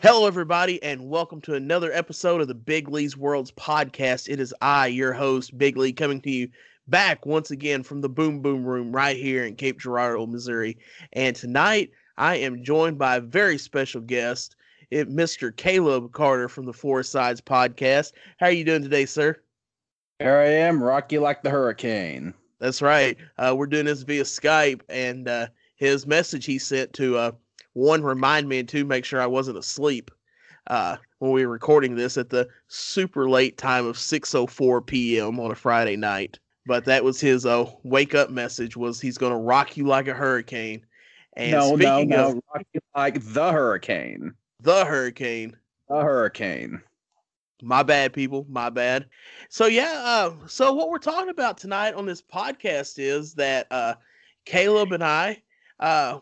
Hello, everybody, and welcome to another episode of the Big Lee's Worlds podcast. It is I, your host, Big Lee, coming to you back once again from the Boom Boom Room right here in Cape Girardeau, Missouri. And tonight, I am joined by a very special guest, Mr. Caleb Carter from the Four Sides podcast. How are you doing today, sir? Here I am, rock you like the hurricane. That's right. We're doing this via Skype, and his message he sent to one, remind me, and two, make sure I wasn't asleep when we were recording this at the super late time of 6:04 p.m. on a Friday night. But that was his wake up message, was he's going to rock you like a hurricane. And No, speaking of rock you like the hurricane. the hurricane, The hurricane. my bad, people, my bad. So so what we're talking about tonight on this podcast is that Caleb and I,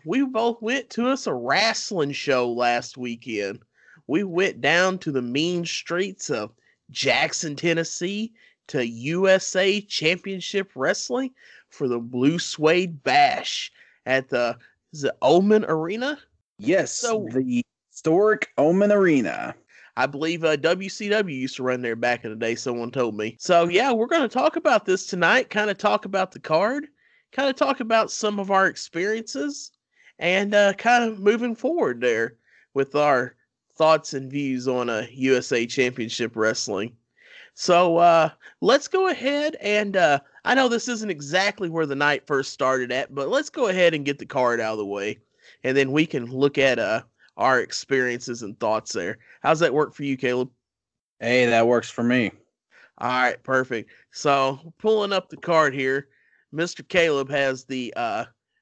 we both went to a Rasslin show last weekend. We went down to the mean streets of Jackson, Tennessee to USA Championship Wrestling for the Blue Suede Bash at the Omen Arena. Yes, the historic Omen Arena. I believe WCW used to run there back in the day, someone told me. So, yeah, we're going to talk about this tonight, kind of talk about the card, kind of talk about some of our experiences, and kind of moving forward there with our thoughts and views on USA Championship Wrestling. So, let's go ahead and I know this isn't exactly where the night first started at, but let's go ahead and get the card out of the way, and then we can look at our experiences and thoughts there. How's that work for you, Caleb? Hey, that works for me. All right, perfect. So pulling up the card here, Mr. Caleb has the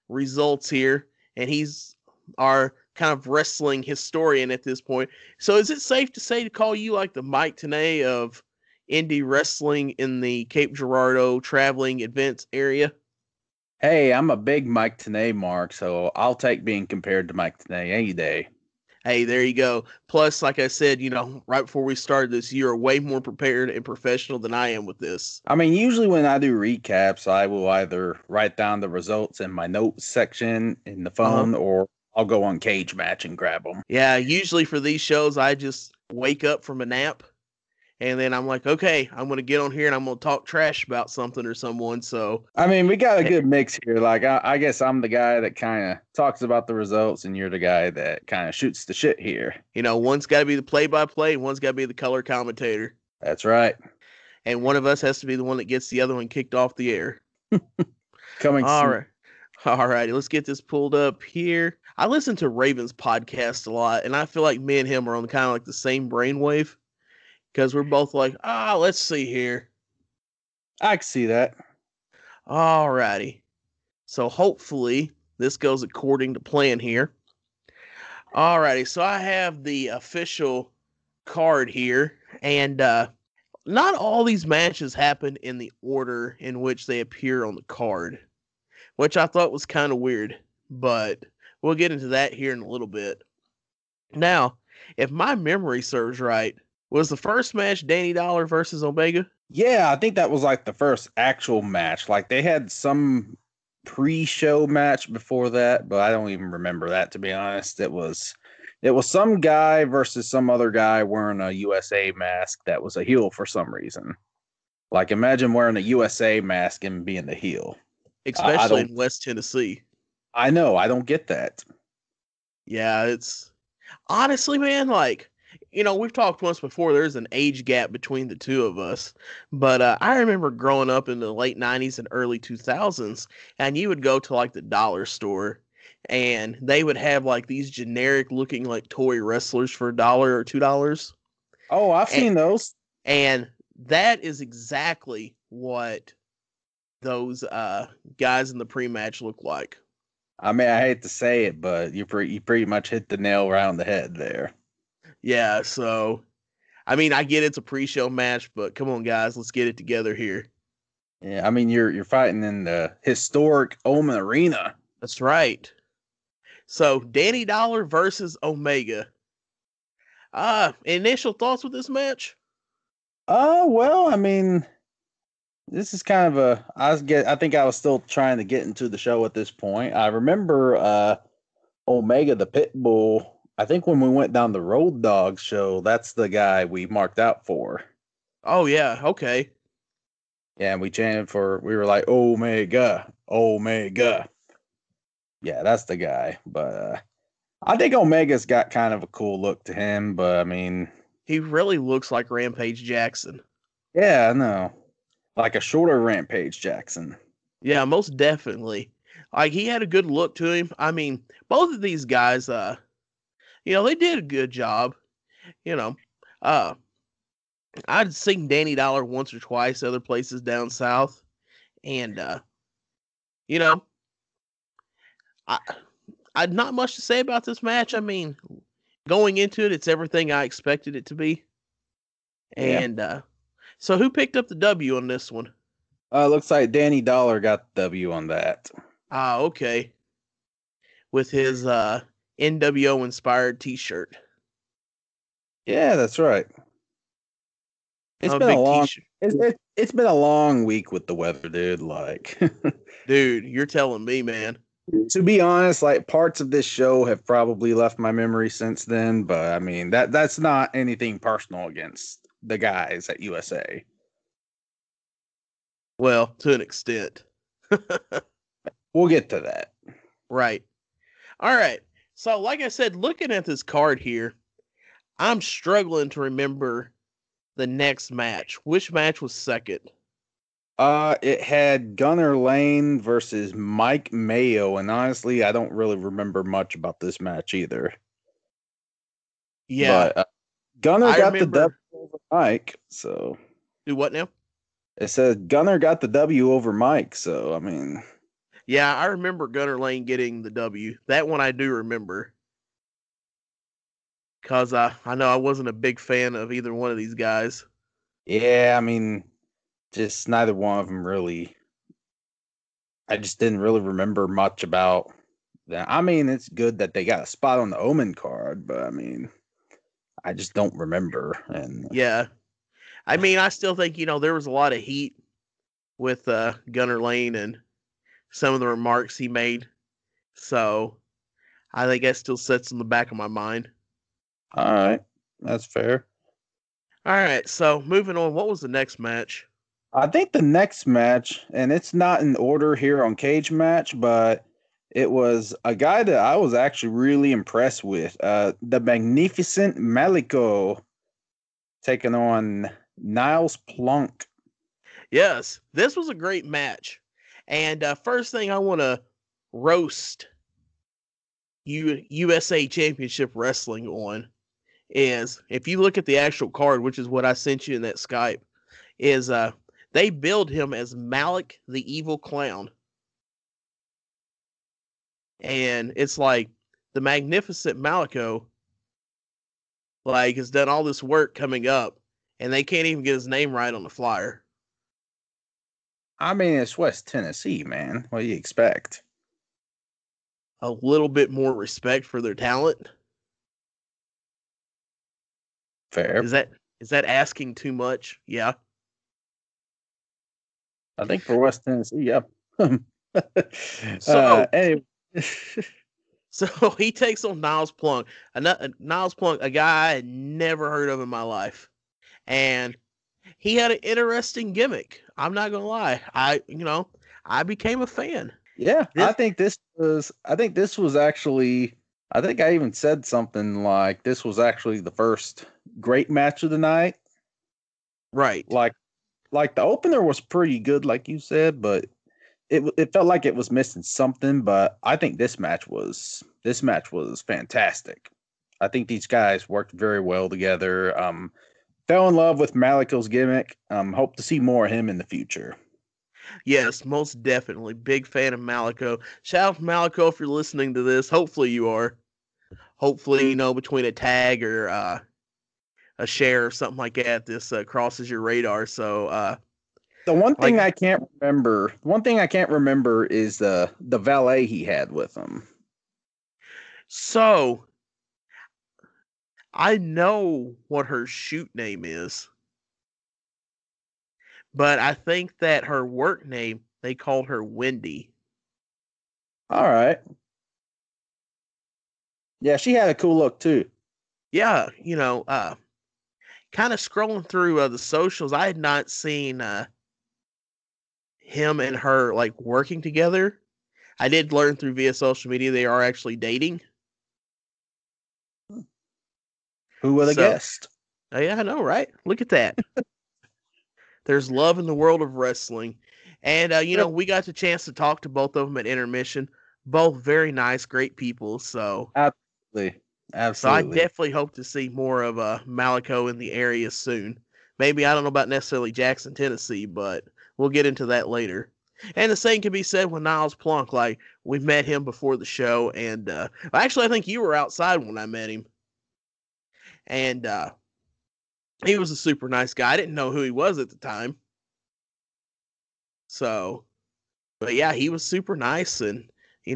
results here, and he's our kind of wrestling historian at this point. So is it safe to say to call you like the Mike Tenay of indie wrestling in the Cape Girardeau traveling events area? Hey, I'm a big Mike Tenay mark, so I'll take being compared to Mike Tenay any day. Hey, there you go. Plus, like I said, right before we started this, you're way more prepared and professional than I am with this. I mean, usually when I do recaps, I will either write down the results in my notes section in the phone, or I'll go on Cage Match and grab them. Yeah, usually for these shows, I just wake up from a nap, and then I'm like, okay, I'm going to get on here and I'm going to talk trash about something or someone. So, I mean, we got a good mix here. Like, I guess I'm the guy that kind of talks about the results, and you're the guy that kind of shoots the shit here. One's got to be the play-by-play, and one's got to be the color commentator. That's right. And one of us has to be the one that gets the other one kicked off the air. Coming All soon. right. All righty, let's get this pulled up here. I listen to Raven's podcast a lot, and I feel like me and him are on kind of like the same brainwave, because we're both like, let's see here. I can see that. All righty. So hopefully this goes according to plan here. All righty. So I have the official card here, and not all these matches happen in the order in which they appear on the card, which I thought was kind of weird, but we'll get into that here in a little bit. Now, if my memory serves right, was the first match Danny Dollar versus Omega? Yeah, I think that was like the first actual match. Like, they had some pre-show match before that, but I don't even remember that, to be honest. It was some guy versus some other guy wearing a USA mask that was a heel for some reason. Like, imagine wearing a USA mask and being the heel. Especially in West Tennessee. I know, I don't get that. Yeah, it's honestly, man, like, we've talked once before, there's an age gap between the two of us, but I remember growing up in the late 90s and early 2000s, and you would go to like the dollar store, and they would have like these generic looking like toy wrestlers for $1 or $2. Oh, I've seen those. And that is exactly what those guys in the pre-match look like. I mean, I hate to say it, but you pretty much hit the nail around the head there. Yeah, so, I mean, I get it's a pre-show match, but come on, guys, let's get it together here. Yeah, I mean, you're fighting in the historic Omen Arena. That's right. So, Danny Dollar versus Omega. Initial thoughts with this match? Well, I mean, this is kind of I think I was still trying to get into the show at this point. I remember Omega the Pitbull I think when we went down the Road Dog show, that's the guy we marked out for. Oh yeah, okay. Yeah, and we chanted for. We were like, Omega, Omega. Yeah, that's the guy. But I think Omega's got kind of a cool look to him. But I mean, He really looks like Rampage Jackson. yeah, I know. Like a shorter Rampage Jackson. Yeah, most definitely. Like he had a good look to him. I mean, both of these guys, they did a good job. You know, uh, I'd seen Danny Dollar once or twice other places down south, and you know, I I'd not much to say about this match. I mean, going into it, it's everything I expected it to be. Yeah. And so, who picked up the W on this one? Looks like Danny Dollar got the W on that. Ah, okay. With his NWO inspired T-shirt. Yeah, that's right. It's I'm a been a big long. T-shirt It's been a long week with the weather, dude. Like, dude. You're telling me, man. to be honest, like parts of this show have probably left my memory since then. But I mean that's not anything personal against the guys at USA. Well, to an extent. We'll get to that. Right. All right. So, like I said, looking at this card here, I'm struggling to remember the next match. Which match was second? It had Gunnar Lane versus Mike Mayo, and honestly, I don't really remember much about this match either. Yeah, But Gunnar I got the W remember. over Mike, so Do what now? it says Gunnar got the W over Mike. So I mean, Yeah, I remember Gunnar Lane getting the W. That one I do remember. Because I know I wasn't a big fan of either one of these guys. yeah, I mean, just neither one of them really. I just didn't really remember much about that. I mean, it's good that they got a spot on the Omen card, but I mean, I just don't remember. And Yeah. I mean, I still think, there was a lot of heat with Gunnar Lane and some of the remarks he made. So I think that still sits in the back of my mind. all right, that's fair. All right, so moving on. What was the next match? I think the next match, and it's not in order here on Cage Match, but it was a guy that I was actually really impressed with. The Magnificent Malico taking on Niles Plunk. Yes, this was a great match. And first thing I want to roast USA Championship Wrestling on is if you look at the actual card, which is what I sent you in that Skype, is they build him as Malik the Evil Clown. And it's like the Magnificent Malico has done all this work coming up and they can't even get his name right on the flyer. I mean, it's West Tennessee, man. What do you expect? A little bit more respect for their talent. Fair. Is that asking too much? Yeah. I think for West Tennessee, yeah. So Anyway. so he takes on Niles Plunk. Niles Plunk, a guy I had never heard of in my life. And he had an interesting gimmick. I'm not gonna lie. I became a fan. Yeah, This I think this was actually I think I even said something like this was actually the first great match of the night. right. Like the opener was pretty good like you said, but it felt like it was missing something, but I think this match was fantastic. I think these guys worked very well together. Fell in love with Maliko's gimmick. Hope to see more of him in the future. Yes, most definitely. Big fan of Malico. Shout out to Malico if you're listening to this. Hopefully you are. Hopefully, between a tag or a share or something like that, this crosses your radar. So like One thing I can't remember is the valet he had with him. so I know what her shoot name is, but I think that her work name they called her Wendy. All right. Yeah, she had a cool look too. Yeah, kind of scrolling through the socials, I had not seen him and her like working together. I did learn through via social media they are actually dating. Who would have So, guessed? yeah, I know, right? Look at that. There's love in the world of wrestling. And, Yep. we got the chance to talk to both of them at intermission. Both very nice, great people. Absolutely. So I Absolutely. definitely hope to see more of Malico in the area soon. Maybe, I don't know about necessarily Jackson, Tennessee, but we'll get into that later. And the same can be said with Niles Plunk. Like, we met him before the show. And actually, I think you were outside when I met him. And he was a super nice guy. I didn't know who he was at the time. So, but yeah, he was super nice, and he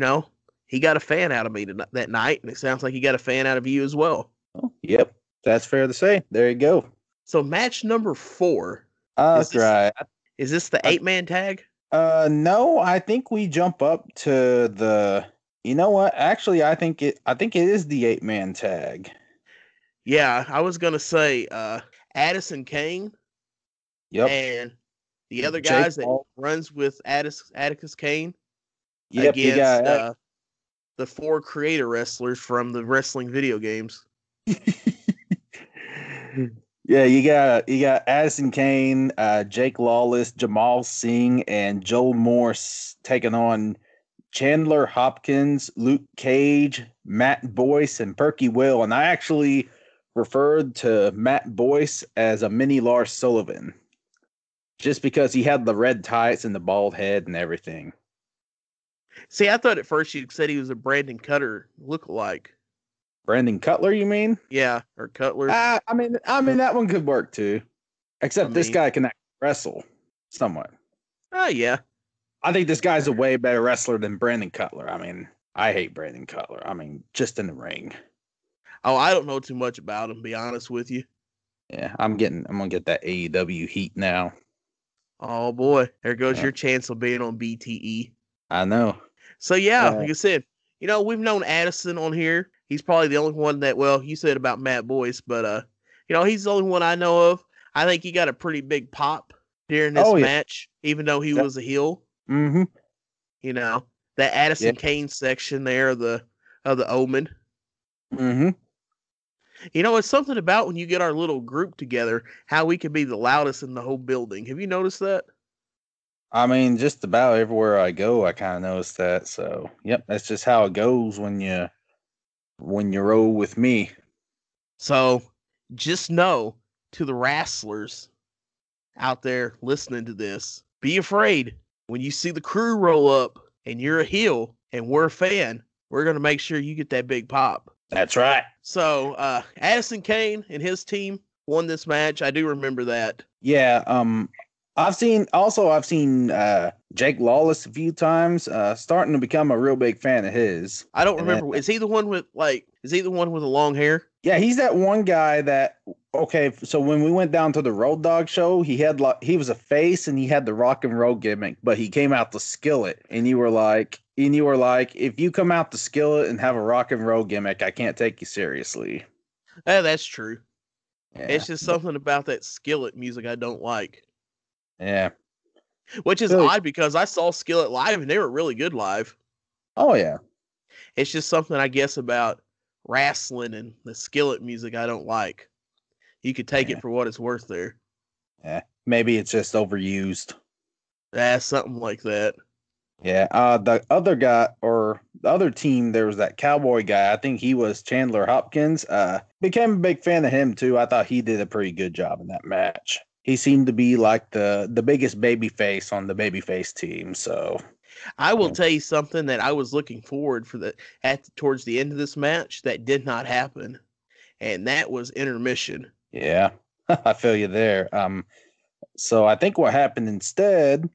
got a fan out of me that night, and it sounds like he got a fan out of you as well. Oh, yep, that's fair to say. There you go. So, match number 4 is That's this right. is this the 8-man tag? No, I think we jump up to the. You know what? Actually, I think it is the 8-man tag. Yeah, I was gonna say Addison Kane Yep. and the other Jake guys that Paul. runs with Atticus Kane Yep, you against got. the 4 creator wrestlers from the wrestling video games. Yeah, you got Addison Kane, Jake Lawless, Jamal Singh, and Joel Morse taking on Chandler Hopkins, Luke Cage, Matt Boyce, and Perky Will. And I actually referred to Matt Boyce as a mini Lars Sullivan, just because he had the red tights and the bald head and everything. See, I thought at first you said he was a Brandon Cutter lookalike. Brandon Cutler, you mean? Yeah, or Cutler. I mean that one could work too. I Except this mean, guy can actually wrestle somewhat. yeah. I think this guy's a way better wrestler than Brandon Cutler. I mean, I hate Brandon Cutler. I mean, just in the ring. Oh, I don't know too much about him, to be honest with you. Yeah, I'm gonna get that AEW heat now. Oh boy, there goes Yeah, your chance of being on BTE. I know. So yeah, Uh, like I said, we've known Addison on here. He's probably the only one that, well, you said about Matt Boyce, but he's the only one I know of. I think he got a pretty big pop during this oh yeah. match, even though he was a heel. Mm-hmm. You know, that Yeah. Addison Kane section there of the Omen. Mm-hmm. It's something about when you get our little group together, how we can be the loudest in the whole building. Have you noticed that? I mean, just about everywhere I go, I kind of notice that. So, yep, that's just how it goes when you roll with me. So just know, to the wrestlers out there listening to this, be afraid when you see the crew roll up and you're a heel and we're a fan. We're going to make sure you get that big pop. That's right. So Addison Kane and his team won this match. I do remember that. Yeah. I've seen Jake Lawless a few times. Starting to become a real big fan of his. I don't And then, remember. Is he the one with the long hair? yeah, he's that one guy that. Okay, so when we went down to the Road Dog show, he was a face and he had the rock and roll gimmick, but he came out the skillet, and you were like, if you come out the skillet and have a rock and roll gimmick, I can't take you seriously. Yeah, that's true. Yeah, It's just something about that skillet music I don't like. yeah. Which is Really? odd because I saw Skillet live and they were really good live. Oh yeah. It's just something I guess about Rasslin and the Skillet music I don't like. You could take Yeah. it for what it's worth there. Yeah. Maybe it's just overused. Something like that. Yeah. The other guy or the other team, there was that cowboy guy. I think he was Chandler Hopkins. Became a big fan of him too. I thought he did a pretty good job in that match. He seemed to be like the biggest baby face on the babyface team. So I will tell you something that I was looking forward for towards the end of this match that did not happen, and that was intermission. yeah, I feel you there. So I think what happened instead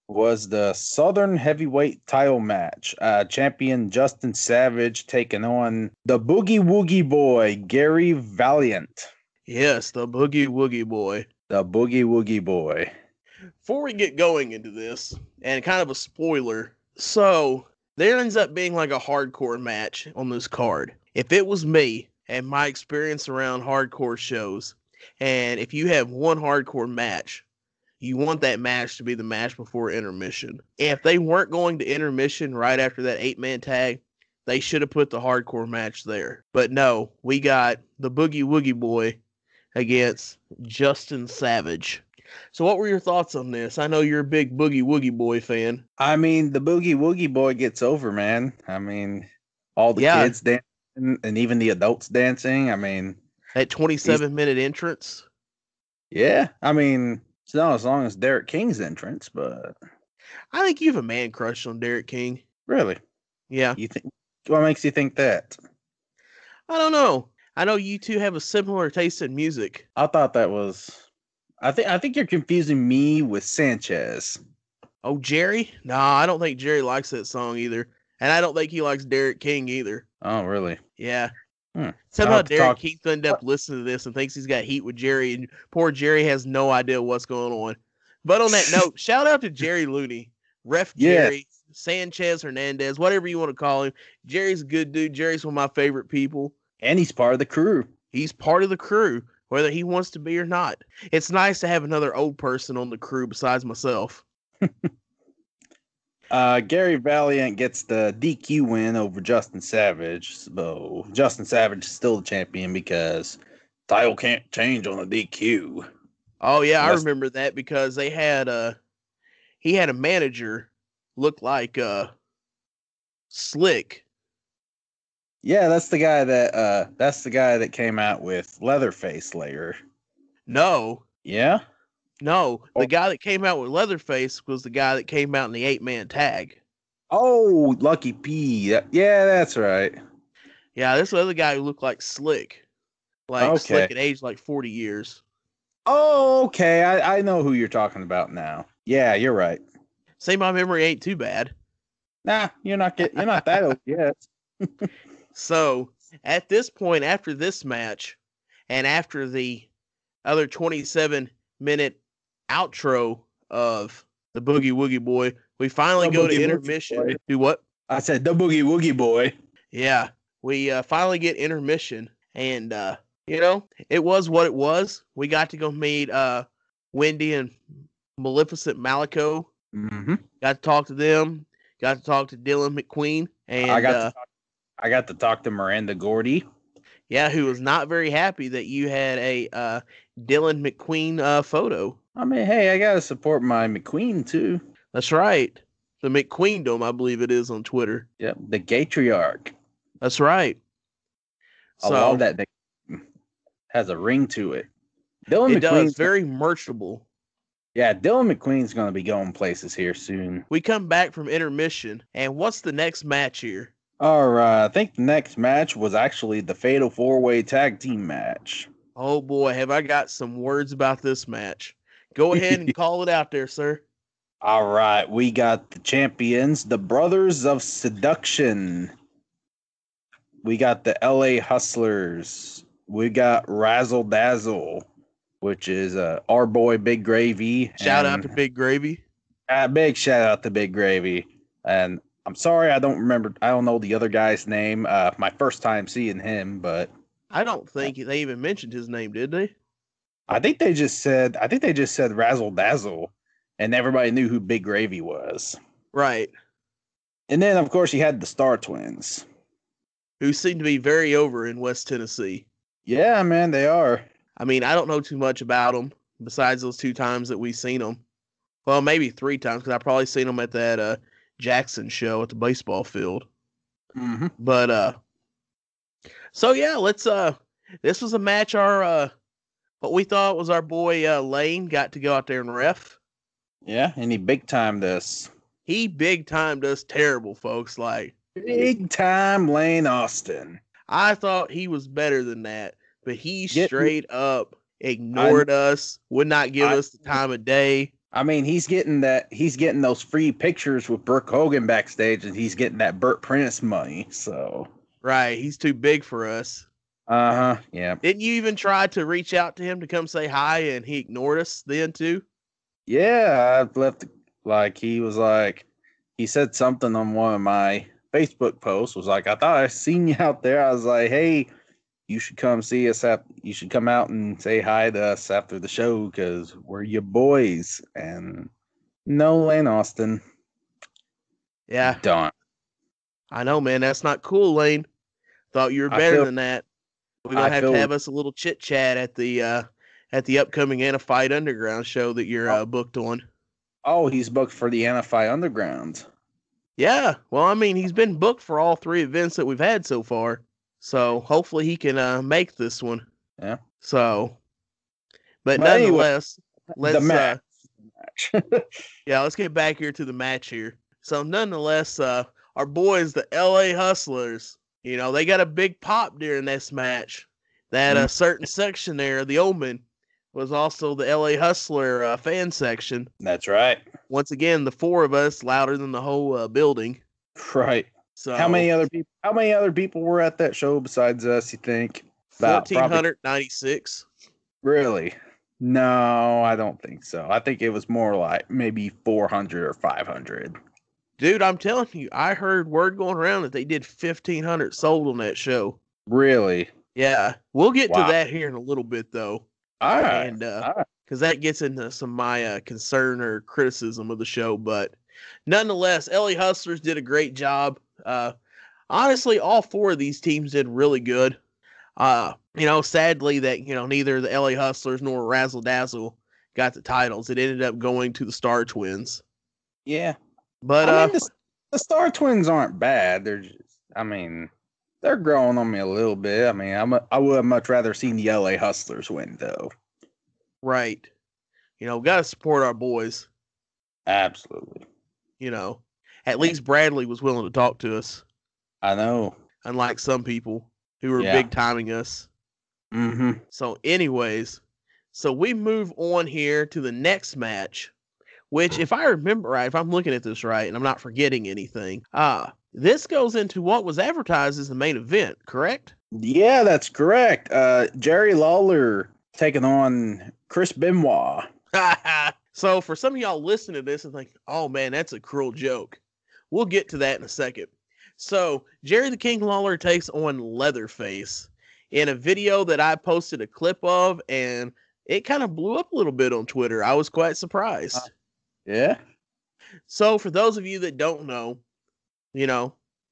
was the Southern Heavyweight title match. Champion Justin Savage taking on the Boogie Woogie Boy, Gary Valiant. Yes, the Boogie Woogie Boy. The Boogie Woogie Boy. Before we get going into this, and kind of a spoiler, so there ends up being like a hardcore match on this card. if it was me and my experience around hardcore shows, and if you have one hardcore match, you want that match to be the match before intermission. If they weren't going to intermission right after that 8-man tag, they should have put the hardcore match there. But no, we got the Boogie Woogie Boy against Justin Savage. So what were your thoughts on this? I know you're a big Boogie Woogie Boy fan. I mean, the Boogie Woogie Boy gets over, man. I mean, all the kids dancing and even the adults dancing. I mean, that 27-minute entrance. Yeah, I mean, it's not as long as Derek King's entrance, but I think you have a man crush on Derek King. Really? Yeah. You think? What makes you think that? I don't know. I know you two have a similar taste in music. I thought that was. I think you're confusing me with Sanchez. Oh, Jerry? No, I don't think Jerry likes that song either. And I don't think he likes Derek King either. Oh, really? Yeah. Somehow Derek King ended up listening to this and thinks he's got heat with Jerry, and poor Jerry has no idea what's going on. But on that note, shout out to Jerry Looney, Ref Jerry, Sanchez Hernandez, whatever you want to call him. Jerry's a good dude. Jerry's one of my favorite people. And he's part of the crew. He's part of the crew, whether he wants to be or not. It's nice to have another old person on the crew besides myself. Gary Valiant gets the DQ win over Justin Savage. So Justin Savage is still the champion because title can't change on a DQ. Oh yeah, I remember that because they had he had a manager look like Slick. Yeah, that's the guy that came out with Leatherface later. No. Yeah? No, the guy that came out with Leatherface was the guy that came out in the 8-man tag. Oh, Lucky P. Yeah, that's right. Yeah, this other guy who looked like Slick. Slick had aged like 40 years. Oh, okay. I know who you're talking about now. Yeah, you're right. Say my memory ain't too bad. Nah, you're not that old yet. So, at this point, after this match, and after the other 27-minute outro of the Boogie Woogie Boy, we finally go to intermission. Do what? I said the Boogie Woogie Boy. Yeah, we finally get intermission, and it was what it was. We got to go meet Wendy and Maleficent Malico. Mm-hmm. Got to talk to them. Got to talk to Dylan McQueen, and I got to talk to Miranda Gordy. Yeah, who was not very happy that you had a Dylan McQueen photo. I mean, hey, I gotta support my McQueen too. That's right. The McQueendom, I believe it is on Twitter. Yep, the Gatriarch. That's right. I love that name. Has a ring to it. Dylan McQueen's very merchable. Yeah, Dylan McQueen's going to be going places here soon. We come back from intermission, and what's the next match here? All right, I think the next match was actually the Fatal 4-Way Tag Team match. Oh boy, have I got some words about this match. Go ahead and call it out there, sir. All right, we got the champions, the Brothers of Seduction. We got the LA Hustlers. We got Razzle Dazzle, which is our boy Big Gravy. Shout out to Big Gravy. Big shout out to Big Gravy. And I'm sorry, I don't know the other guy's name. My first time seeing him, but I don't think they even mentioned his name, did they? I think they just said Razzle Dazzle, and everybody knew who Big Gravy was. Right. And then, of course, you had the Star Twins, who seem to be very over in West Tennessee. Yeah, man, they are. I mean, I don't know too much about them besides those 2 times that we've seen them. Well, maybe 3 times because I've probably seen them at that Jackson show at the baseball field. Mm-hmm. But so yeah, let's this was a match what we thought was our boy Lane got to go out there and ref. Yeah, and he big timed us. He big timed us terrible, folks. Like big time Lane Austin. I thought he was better than that, but he straight up ignored us, would not give us the time of day. I mean, he's getting those free pictures with Brooke Hogan backstage, and he's getting that Burt Prentice money. So right, he's too big for us. Yeah. Didn't you even try to reach out to him to come say hi, and he ignored us then too? Yeah, I left. He said something on one of my Facebook post was like, I thought I seen you out there. I was like, hey, you should come see us. You should come out and say hi to us after the show because we're your boys. And no, Lane Austin. Yeah, Done. I know, man. That's not cool, Lane. Thought you were better than that. We're gonna have to have us a little chit chat at the upcoming Anna Fight Underground show that you're booked on. Oh, he's booked for the Anna Fight Underground. Yeah, well, I mean, he's been booked for all 3 events that we've had so far. So hopefully he can make this one. Yeah. So, but nonetheless, anyway, let's match. Yeah, let's get back here to the match here. So nonetheless, our boys, the LA Hustlers, you know, they got a big pop during this match. That certain section there, the Omen, was also the LA Hustler fan section. That's right. Once again, the 4 of us louder than the whole building. Right. So how many other people were at that show besides us, you think? 1,496. Really? No, I don't think so. I think it was more like maybe 400 or 500. Dude, I'm telling you, I heard word going around that they did 1,500 sold on that show. Really? Yeah. We'll get to that here in a little bit, though. All right. And because that gets into some of my concern or criticism of the show. But nonetheless, LA Hustlers did a great job. Honestly, all 4 of these teams did really good. Sadly that, neither the LA Hustlers nor Razzle Dazzle got the titles. It ended up going to the Star Twins. Yeah. But I mean, the Star Twins aren't bad. They're just, they're growing on me a little bit. I mean, I would have much rather seen the LA Hustlers win, though. Right. Got to support our boys. Absolutely. At least Bradley was willing to talk to us. I know. Unlike some people who were big timing us. Mm-hmm. So anyways, we move on here to the next match, which if I remember right, if I'm looking at this right and I'm not forgetting anything, this goes into what was advertised as the main event, correct? Yeah, that's correct. Jerry Lawler taking on Chris Benoit. So for some of y'all listening to this and think, oh man, that's a cruel joke. We'll get to that in a second. So Jerry the King Lawler takes on Leatherface in a video that I posted a clip of, and it kind of blew up a little bit on Twitter. I was quite surprised. Yeah. So for those of you that don't know,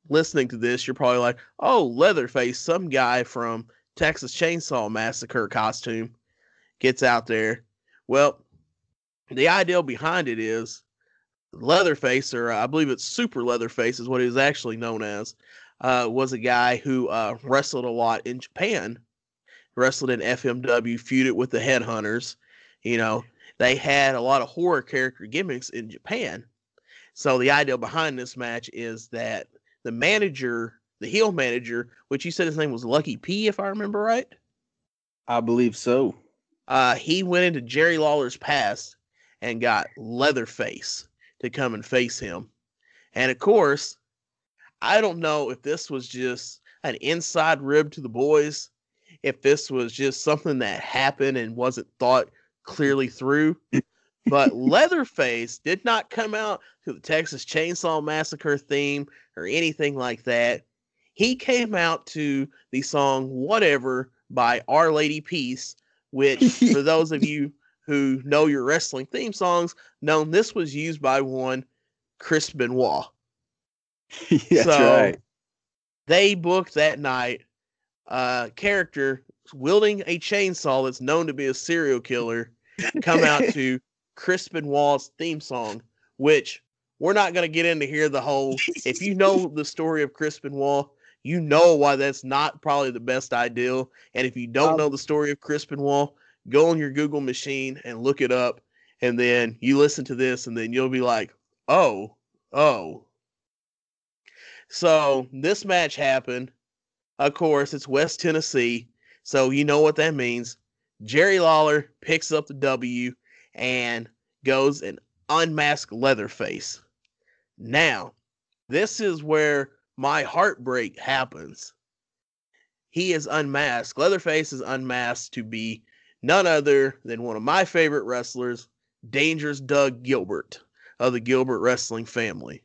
listening to this, you're probably like, oh, Leatherface, some guy from Texas Chainsaw Massacre costume gets out there. Well, the idea behind it is Leatherface, or I believe it's Super Leatherface is what he was actually known as, was a guy who wrestled a lot in Japan, wrestled in FMW, feuded with the Headhunters. They had a lot of horror character gimmicks in Japan. So the idea behind this match is that the manager, the heel manager, which you said his name was Lucky P, if I remember right? I believe so. He went into Jerry Lawler's past and got Leatherface to come and face him. And of course, I don't know if this was just an inside rib to the boys, if this was just something that happened and wasn't thought clearly through. But Leatherface did not come out to the Texas Chainsaw Massacre theme or anything like that. He came out to the song Whatever by Our Lady Peace, which for those of you who know your wrestling theme songs, know this was used by one Chris Benoit. That's right. They booked that night a character wielding a chainsaw that's known to be a serial killer come out to Chris Benoit's theme song, which we're not going to get into here the whole, if you know the story of Chris Benoit, you know why that's not probably the best idea. And if you don't know the story of Chris Benoit, go on your Google machine and look it up. And then you listen to this and then you'll be like, oh. So this match happened. Of course, it's West Tennessee. So you know what that means. Jerry Lawler picks up the W and goes and unmasks Leatherface. Now, this is where my heartbreak happens. He is unmasked. Leatherface is unmasked to be none other than one of my favorite wrestlers, Dangerous Doug Gilbert of the Gilbert Wrestling family.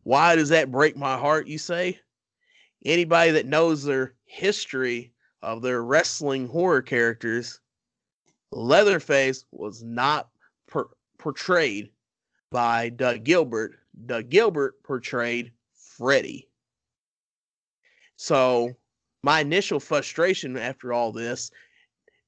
Why does that break my heart, you say? Anybody that knows their history of their wrestling horror characters, Leatherface was not portrayed by Doug Gilbert. Doug Gilbert portrayed Freddy. So my initial frustration after all this,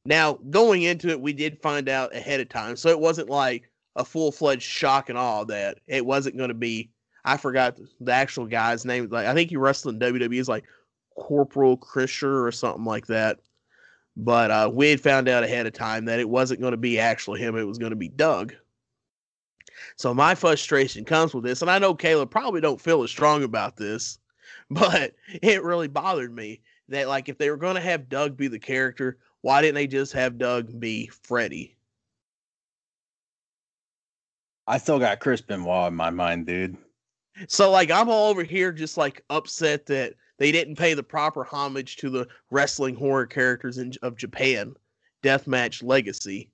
now going into it, we did find out ahead of time. So it wasn't like a full-fledged shock and awe that it wasn't going to be, I forgot the actual guy's name. Like, I think he wrestled in WWE as like Corporal Krisher or something like that. But we had found out ahead of time that it wasn't going to be actually him. It was going to be Doug. So my frustration comes with this, and I know Caleb probably don't feel as strong about this, but it really bothered me that, like, if they were going to have Doug be the character, why didn't they just have Doug be Freddy? I still got Chris Benoit in my mind, dude. So, like, I'm all over here just, like, upset that they didn't pay the proper homage to the wrestling horror characters of Japan, Deathmatch Legacy.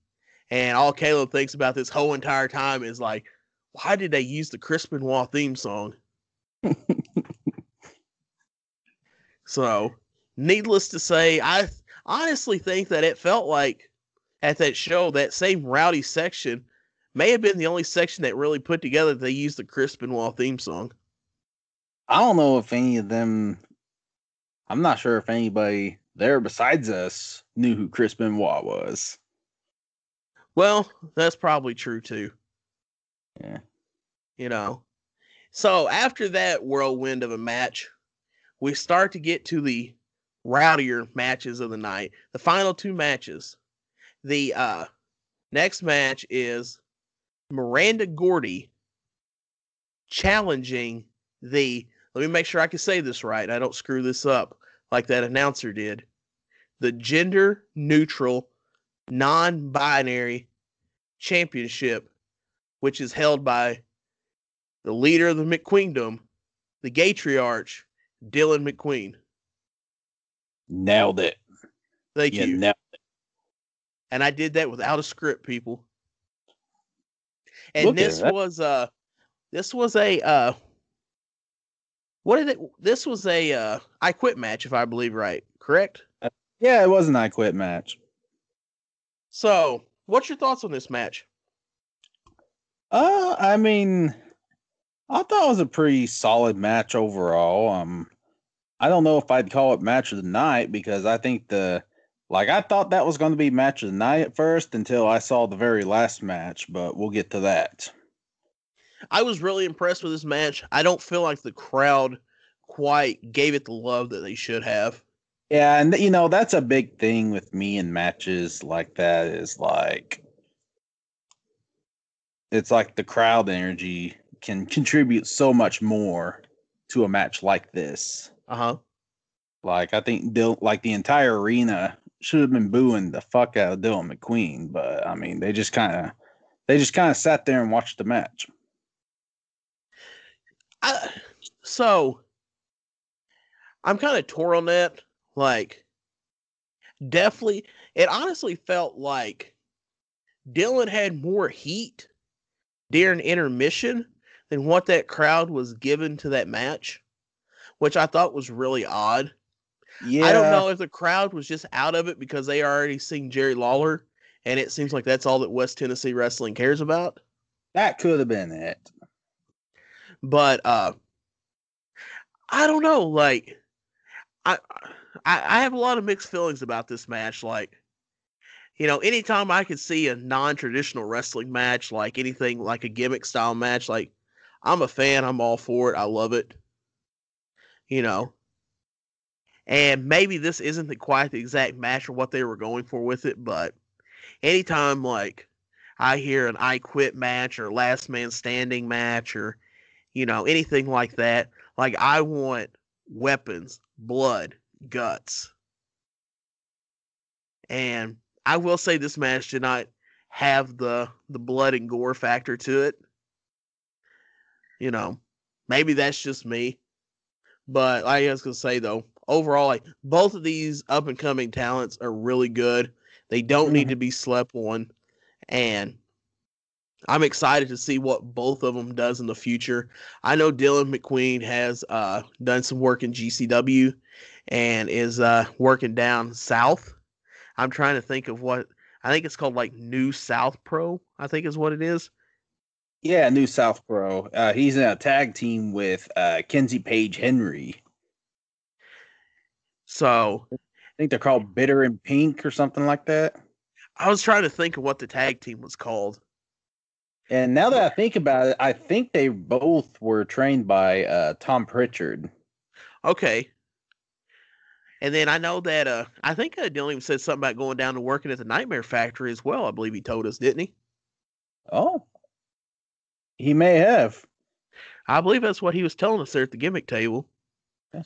And all Caleb thinks about this whole entire time is, like, why did they use the Chris Benoit theme song? So, needless to say, I honestly think that it felt like at that show, that same rowdy section may have been the only section that really put together that they used the Chris Benoit theme song. I don't know if any of them, I'm not sure if anybody there besides us knew who Chris Benoit was. Well, that's probably true too. Yeah. You know. So after that whirlwind of a match, we start to get to the rowdier matches of the night. The final two matches. The next match is Miranda Gordy challenging the, let me make sure I can say this right, I don't screw this up like that announcer did, the gender neutral, non-binary championship, which is held by the leader of the McQueendom, the Gatriarch, Dylan McQueen. Nailed it. Thank you. Nailed it. And I did that without a script, people. And this was a this was a I Quit match, if I believe right, correct? Yeah, it was an I Quit match. So, what's your thoughts on this match? I mean, I thought it was a pretty solid match overall. I don't know if I'd call it match of the night because I think I thought that was going to be match of the night at first until I saw the very last match, but we'll get to that. I was really impressed with this match. I don't feel like the crowd quite gave it the love that they should have. Yeah, and that's a big thing with me in matches like that is like, it's like the crowd energy can contribute so much more to a match like this. Uh-huh. Like, I think the entire arena should have been booing the fuck out of Dylan McQueen, but I mean, they just kind of sat there and watched the match. So I'm kind of torn on that. Like, definitely, it honestly felt like Dylan had more heat during intermission than what that crowd was given to that match, which I thought was really odd. Yeah. I don't know if the crowd was just out of it because they already seen Jerry Lawler, and it seems like that's all that West Tennessee wrestling cares about. That could have been it. But I don't know. Like, I have a lot of mixed feelings about this match. Like, anytime I could see a non-traditional wrestling match, like anything like a gimmick style match, like, I'm a fan. I'm all for it. I love it. And maybe this isn't quite the exact match or what they were going for with it, but anytime, like, I hear an I Quit match or last man standing match or, anything like that, like, I want weapons, blood, guts. And I will say this match did not have the blood and gore factor to it. Maybe that's just me. But like I was going to say, though, overall, like, both of these up-and-coming talents are really good. They don't need to be slept on. And I'm excited to see what both of them does in the future. I know Dylan McQueen has done some work in GCW and is working down south. I'm trying to think of what I think it's called, like New South Pro, I think is what it is. Yeah, New South Pro. He's in a tag team with Kenzie Page Henry. So I think they're called Bitter and Pink or something like that. I was trying to think of what the tag team was called. And now that I think about it, I think they both were trained by Tom Pritchard. Okay. And then I know that I think Dylan even said something about going down and working at the Nightmare Factory as well. I believe he told us, didn't he? Oh, he may have. I believe that's what he was telling us there at the gimmick table.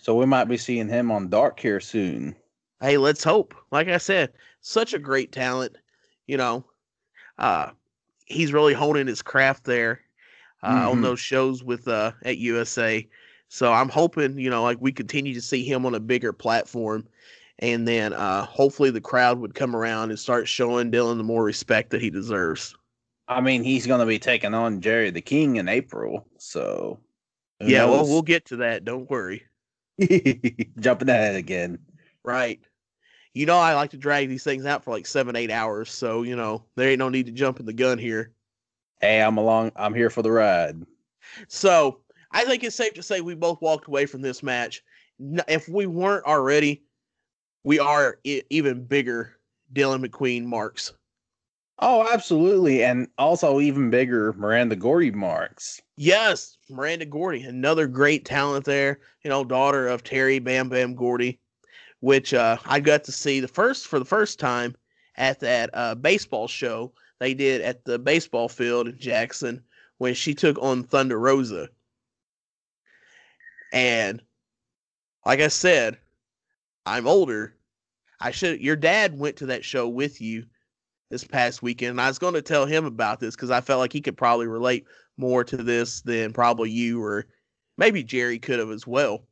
So we might be seeing him on Dark here soon. Hey, let's hope. Like I said, such a great talent. You know, uh, he's really honing his craft there on those shows with at USA. So I'm hoping, like we continue to see him on a bigger platform, and then hopefully the crowd would come around and start showing Dylan the more respect that he deserves. I mean, he's going to be taking on Jerry the King in April, so who Yeah, well, knows? we'll get to that. Don't worry. Jumping ahead again. Right. I like to drag these things out for like 7-8 hours, so there ain't no need to jump in the gun here. Hey, I'm here for the ride. So I think it's safe to say we both walked away from this match. If we weren't already, we are even bigger Dylan McQueen marks. Oh, absolutely. And also even bigger Miranda Gordy marks. Yes, Miranda Gordy, another great talent there. Daughter of Terry Bam Bam Gordy, which I got to see for the first time at that baseball show they did at the baseball field in Jackson when she took on Thunder Rosa. And like I said, I'm older. Your dad went to that show with you this past weekend, and I was going to tell him about this because I felt like he could probably relate more to this than probably you or maybe Jerry could have as well.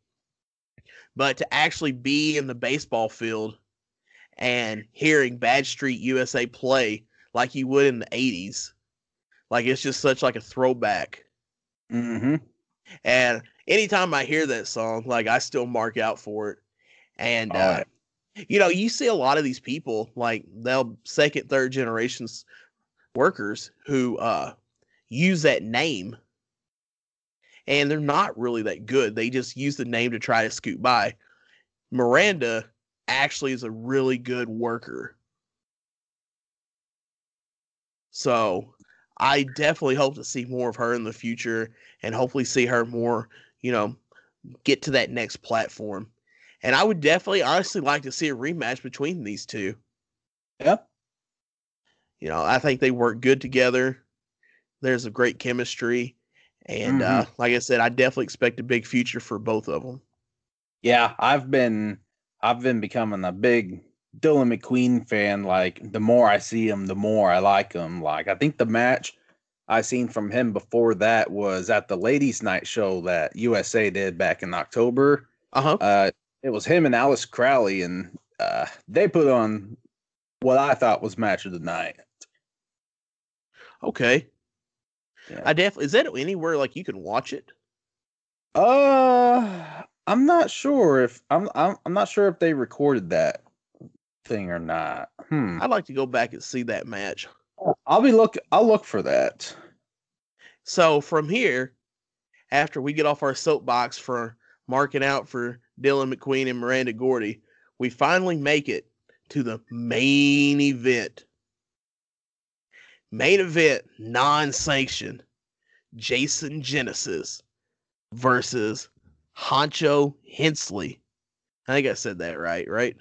But to actually be in the baseball field and hearing Bad Street USA play like you would in the 80s, like it's just such like a throwback. Mm-hmm. And anytime I hear that song, like I still mark out for it. And you see a lot of these people, like they'll second, third generations workers who use that name, and they're not really that good. They just use the name to try to scoot by. Miranda actually is a really good worker. So I definitely hope to see more of her in the future and hopefully see her more, get to that next platform. And I would definitely honestly like to see a rematch between these two. Yeah. I think they work good together. There's a great chemistry. And like I said, I definitely expect a big future for both of them. Yeah, I've been becoming a big Dylan McQueen fan. Like the more I see him, the more I like him. Like I think the match I seen from him before that was at the ladies' night show that USA did back in October. It was him and Alice Crowley, and they put on what I thought was match of the night. Okay. Yeah. Is that anywhere like you can watch it? I'm not sure if I'm not sure if they recorded that thing or not. I'd like to go back and see that match. I'll look for that. So from here, after we get off our soapbox for marking out for Dylan McQueen and Miranda Gordy, we finally make it to the main event. Main event, non-sanctioned. Jason Genesis versus Honcho Hensley. I think I said that right?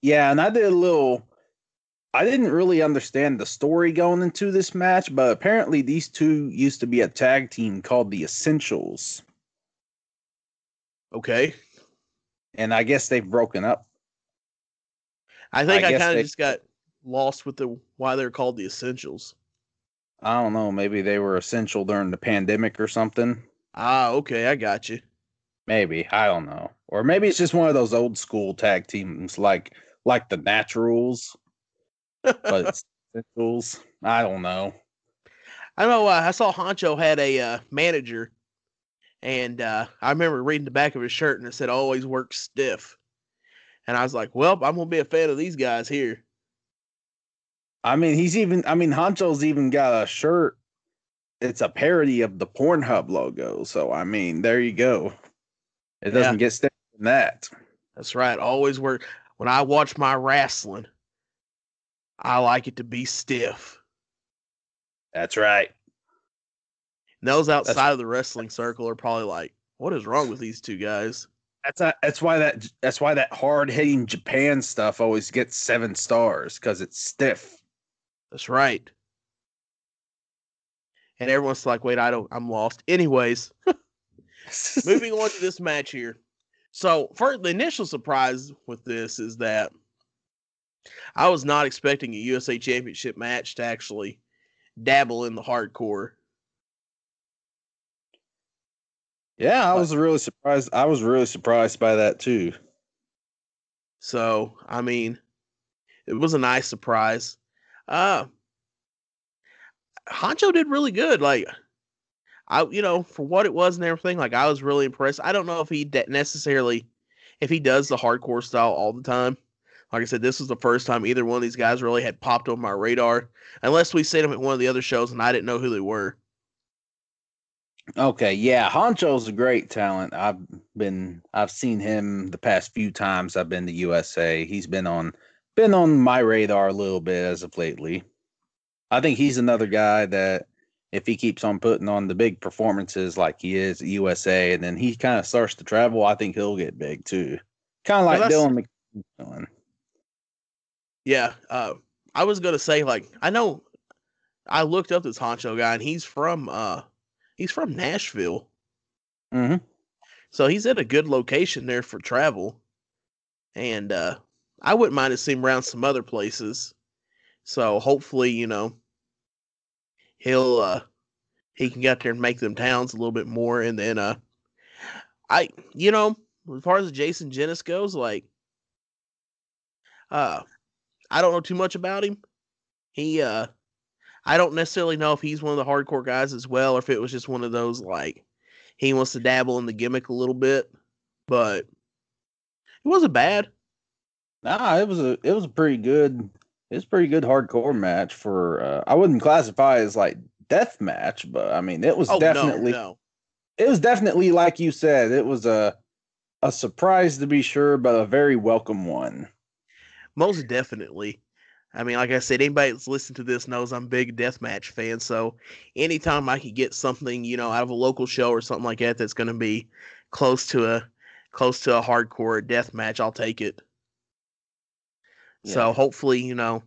Yeah, and I didn't really understand the story going into this match, but apparently these two used to be a tag team called the Essentials. Okay. And I guess they've broken up. I think I kind of just got lost with why they're called the Essentials. I don't know. Maybe they were essential during the pandemic or something. Okay. I got you. Maybe. I don't know. Or maybe it's just one of those old school tag teams like the Naturals. But it's Essentials. I don't know. I know I saw Honcho had a manager, and I remember reading the back of his shirt and it said always work stiff. And I was like, well, I'm going to be a fan of these guys here. I mean, Honcho's even got a shirt. It's a parody of the Pornhub logo. So, I mean, there you go. It doesn't get stiff than that. That's right. Always work. When I watch my Rasslin, I like it to be stiff. That's right. And those outside of the wrestling circle are probably like, what is wrong with these two guys? That's why that hard hitting Japan stuff always gets 7 stars, because it's stiff. That's right. And everyone's like, wait, I'm lost. Anyways, moving on to this match here. So, the initial surprise with this is that I was not expecting a USA Championship match to actually dabble in the hardcore. Yeah, I was really surprised. I was really surprised by that too. So, I mean, it was a nice surprise. Honcho did really good. Like, for what it was and everything, like, I was really impressed. I don't know if he necessarily, if he does the hardcore style all the time. Like I said, this was the first time either one of these guys really had popped on my radar, unless we seen them at one of the other shows and I didn't know who they were. Okay, yeah, Honcho's a great talent. I've seen him the past few times I've been to USA. He's been on my radar a little bit as of lately. I think he's another guy that if he keeps on putting on the big performances like he is at USA, and then he kind of starts to travel, I think he'll get big too. Kind of like Dylan McMillan. Yeah, I was gonna say, like, I know I looked up this Honcho guy, and he's from Nashville. Mm-hmm. So he's at a good location there for travel, and I wouldn't mind to see him around some other places. So hopefully, he can get out there and make them towns a little bit more. And then as far as Jason Jennis goes, like, I don't know too much about him. He I don't necessarily know if he's one of the hardcore guys as well, or if it was just one of those, like, he wants to dabble in the gimmick a little bit, but it wasn't bad. Nah, it was a pretty good hardcore match for I wouldn't classify it as like death match, but I mean it was definitely it was definitely, like you said, it was a surprise to be sure, but a very welcome one. Most definitely. I mean, like I said, anybody that's listened to this knows I'm a big deathmatch fan. So anytime I could get something, out of a local show or something like that that's going to be close to a hardcore deathmatch, I'll take it. Yeah. So hopefully, like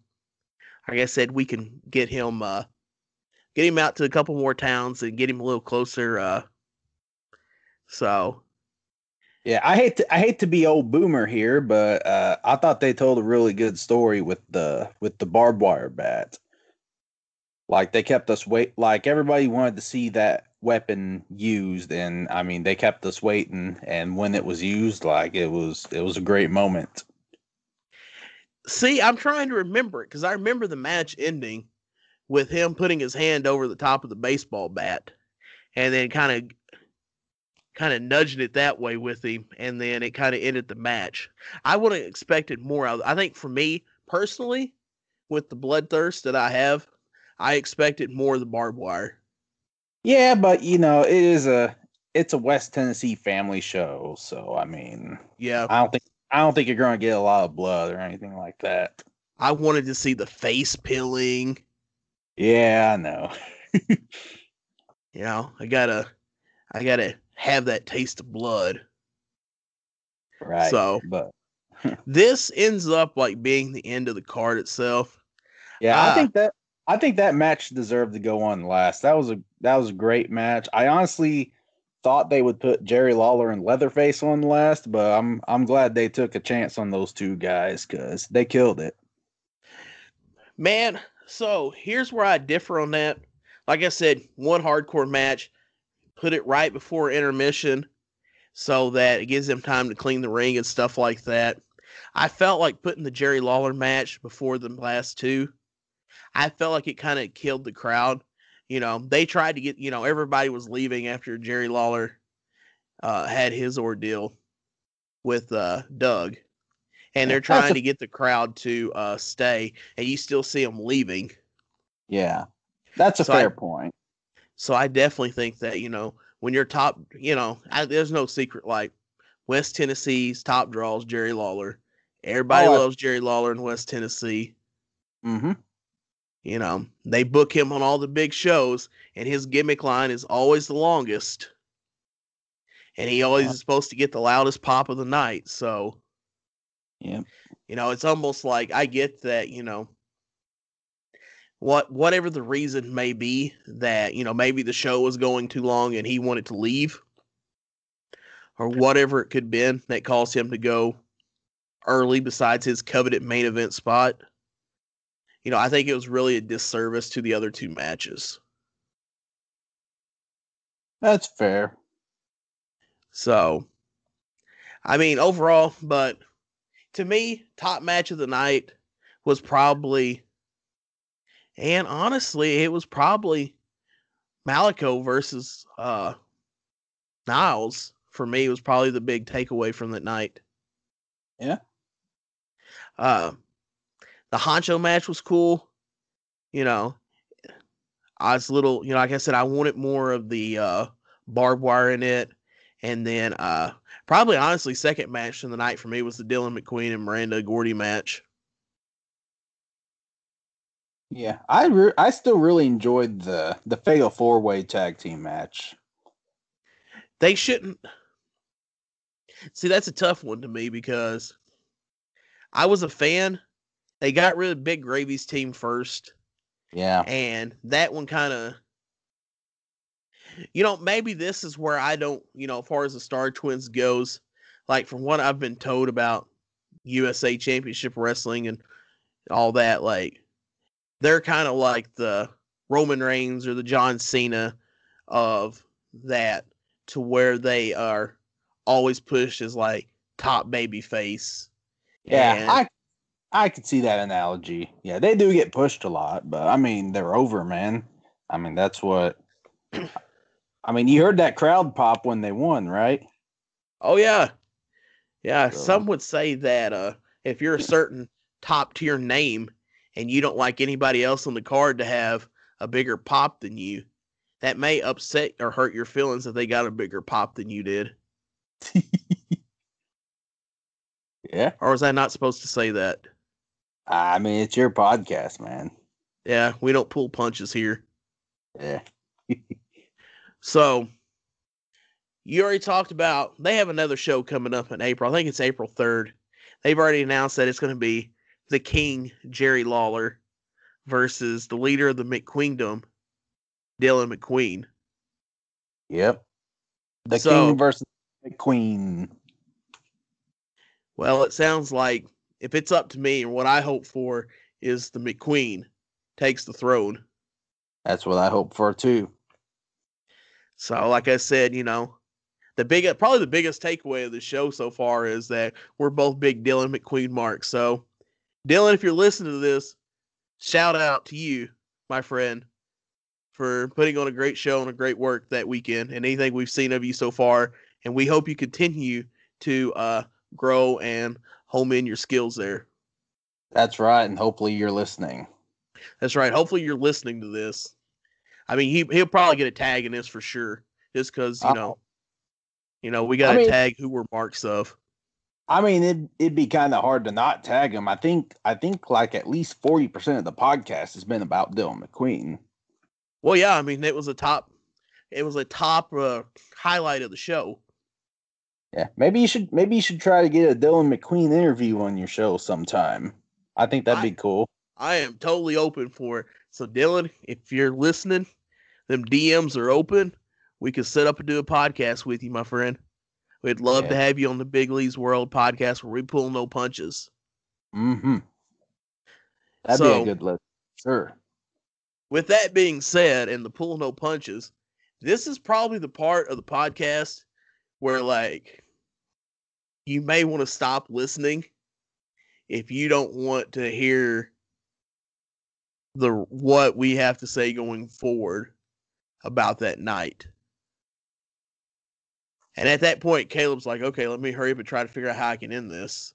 I said, we can get him out to a couple more towns and get him a little closer. Yeah, I hate to be old boomer here, but I thought they told a really good story with the barbed wire bat. Like, they kept us like everybody wanted to see that weapon used, and I mean they kept us waiting, and when it was used, like it was a great moment. See, I'm trying to remember it because I remember the match ending with him putting his hand over the top of the baseball bat and then kind of nudging it that way with him, and then it kind of ended the match. I would have expected more. I think for me personally, with the bloodthirst that I have, I expected more of the barbed wire. Yeah, but it's a West Tennessee family show, so I mean, yeah, I don't think you're going to get a lot of blood or anything like that. I wanted to see the face peeling. Yeah, I know. I gotta have that taste of blood. Right. So, but this ends up like being the end of the card itself. Yeah, I think that match deserved to go on last. That was a great match. I honestly thought they would put Jerry Lawler and Leatherface on last, but I'm glad they took a chance on those two guys because they killed it. Man, so here's where I differ on that. Like I said, one hardcore match, put it right before intermission so that it gives them time to clean the ring and stuff like that. I felt like putting the Jerry Lawler match before the last two. I felt like it kind of killed the crowd they tried to get, everybody was leaving after Jerry Lawler had his ordeal with Doug. And Yeah, they're trying to get the crowd to stay, and you still see them leaving. Yeah, that's a fair point. So I definitely think that, when you're top, there's no secret, like West Tennessee's top draws Jerry Lawler. Everybody loves Jerry Lawler in West Tennessee. Mm-hmm. They book him on all the big shows, and his gimmick line is always the longest. And he always is supposed to get the loudest pop of the night. So, yeah, it's almost like I get that, whatever the reason may be that, maybe the show was going too long and he wanted to leave, or whatever it could have been that caused him to go early besides his coveted main event spot. I think it was really a disservice to the other two matches. That's fair. So, overall, but to me, top match of the night was probably, and honestly, it was probably Malico versus Niles. For me, was probably the big takeaway from that night. Yeah. The Honcho match was cool. I was a little, like I said, I wanted more of the barbed wire in it. And then probably, honestly, second match of the night for me was the Dylan McQueen and Miranda Gordy match. Yeah, I still really enjoyed the Fatal 4-Way tag team match. They shouldn't. See, that's a tough one to me because I was a fan. They got rid of Big Gravy's team first. Yeah. And that one kind of, maybe this is where I don't, as far as the Star Twins goes, like from what I've been told about USA Championship Wrestling and all that, like they're kind of like the Roman Reigns or the John Cena of that, to where they are always pushed as like top baby face. Yeah, and I could see that analogy. Yeah, they do get pushed a lot, but they're over, man. That's what. You heard that crowd pop when they won, right? Oh yeah, yeah. So. Some would say that if you're a certain top tier name and you don't like anybody else on the card to have a bigger pop than you, that may upset or hurt your feelings if they got a bigger pop than you did. Yeah. Or was I not supposed to say that? It's your podcast, man. Yeah, we don't pull punches here. Yeah. So, you already talked about, they have another show coming up in April. I think it's April 3rd. They've already announced that it's going to be the King, Jerry Lawler, versus the leader of the McQueendom, Dylan McQueen. Yep. The King versus McQueen. Well, it sounds like, if it's up to me, and what I hope for is the McQueen takes the throne. That's what I hope for too. So, like I said, probably the biggest takeaway of the show so far is that we're both big Dylan McQueen marks. So, Dylan, if you're listening to this, shout out to you, my friend, for putting on a great show and a great work that weekend and anything we've seen of you so far. And we hope you continue to grow and home in your skills there. That's right. And hopefully you're listening. That's right. Hopefully you're listening to this. He'll probably get a tag in this for sure. Just because, we got to tag who we're marks of. It'd be kind of hard to not tag him. I think like at least 40% of the podcast has been about Dylan McQueen. Well, yeah, it was a top highlight of the show. Yeah, maybe you should try to get a Dylan McQueen interview on your show sometime. I think that'd be cool. I am totally open for it. So Dylan, if you're listening, them DMs are open. We could set up and do a podcast with you, my friend. We'd love to have you on the Big Lee's World podcast where we pull no punches. Mm-hmm. That'd be a good list. Sure. With that being said, and the pull no punches, this is probably the part of the podcast where, like, you may want to stop listening if you don't want to hear what we have to say going forward. about that night. And at that point, Caleb's like, okay, let me hurry up and try to figure out how I can end this.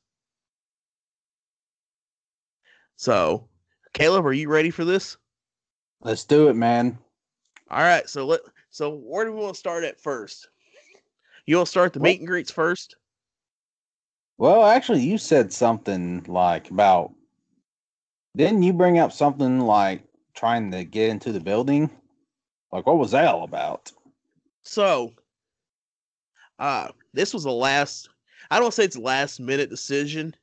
So, Caleb, are you ready for this? Let's do it, man. All right. So where do we want to start at first? You want to start the meet and greets first? Well, actually, you said something like about. Didn't you bring up something like trying to get into the building? Like, what was that all about? So, this was I don't say it's a last minute decision,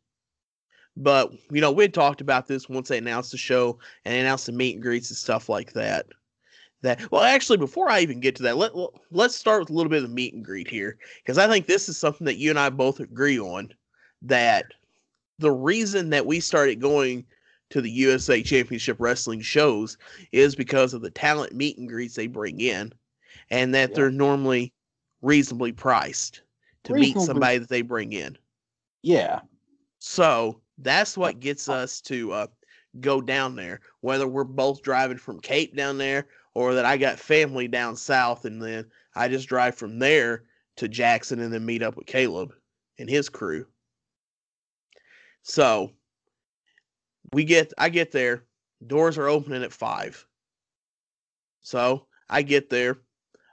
but we had talked about this once they announced the show and they announced the meet and greets and stuff like that. Well, actually, before I even get to that, let's start with a little bit of the meet and greet here, because I think this is something that you and I both agree on, that the reason that we started going to the USA Championship Wrestling shows is because of the talent meet and greets they bring in, and that they're normally reasonably priced to meet somebody that they bring in. Yeah. So that's what gets us to go down there, whether we're both driving from Cape down there or that I got family down south and then I just drive from there to Jackson and then meet up with Caleb and his crew. So I get there, doors are opening at 5. So I get there.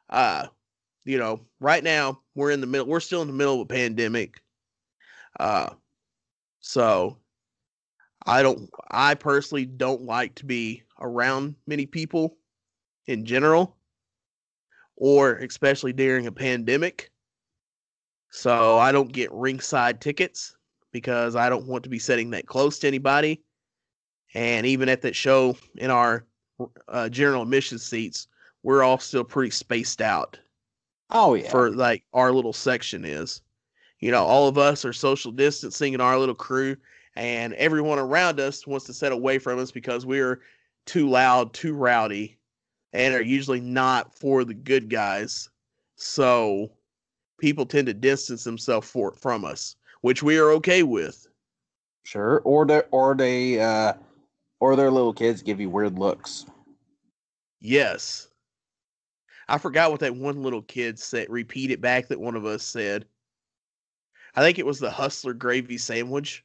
Right now we're still in the middle of a pandemic. So I personally don't like to be around many people in general, or especially during a pandemic. So I don't get ringside tickets because I don't want to be sitting that close to anybody. And even at that show in our general admission seats, we're all still pretty spaced out. Oh, yeah. For like our little section is. All of us are social distancing in our little crew, and everyone around us wants to sit away from us because we're too loud, too rowdy, and are usually not for the good guys. So people tend to distance themselves from us, which we are okay with. Sure. Or their little kids give you weird looks. Yes. I forgot what that one little kid said, repeated back that one of us said. I think it was the Hustler gravy sandwich.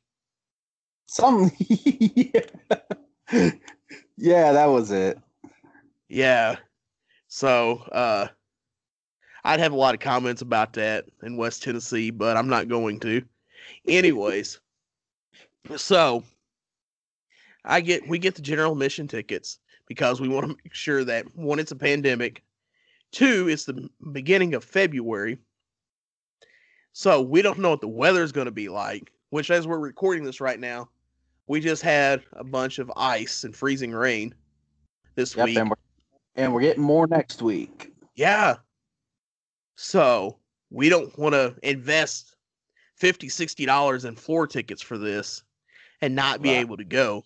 Yeah. Yeah, that was it. Yeah. So, I'd have a lot of comments about that in West Tennessee, but I'm not going to. Anyways, so we get the general admission tickets because we want to make sure that, one, it's a pandemic. 2, it's the beginning of February. So we don't know what the weather is going to be like, which, as we're recording this right now, we just had a bunch of ice and freezing rain this week. And we're getting more next week. Yeah. So we don't want to invest $50, $60 in floor tickets for this and not be able to go,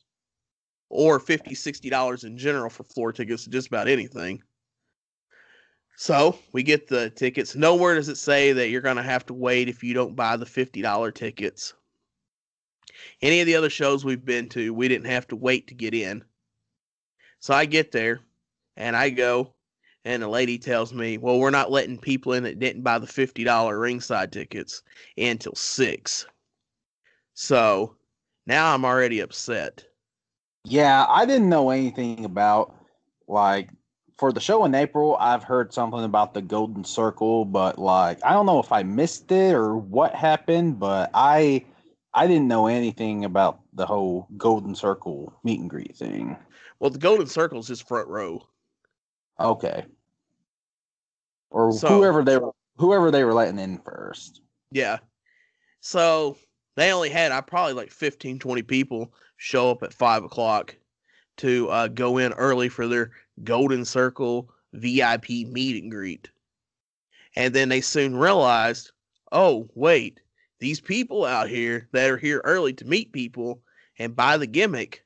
or $50, $60 in general for floor tickets to just about anything. So we get the tickets. Nowhere does it say that you're going to have to wait if you don't buy the $50 tickets. Any of the other shows we've been to, we didn't have to wait to get in. So I get there and I go, and the lady tells me, well, we're not letting people in that didn't buy the $50 ringside tickets in until 6. So now I'm already upset. Yeah, I didn't know anything about, like, for the show in April, I've heard something about the Golden Circle, but, like, I don't know if I missed it or what happened, but I didn't know anything about the whole Golden Circle meet and greet thing. Well, the Golden Circle is just front row. Okay. Or whoever they were letting in first. Yeah. So they only had probably like 15, 20 people show up at 5 o'clock to go in early for their Golden Circle VIP meet and greet. And then they soon realized, oh, wait, these people out here that are here early to meet people and buy the gimmick,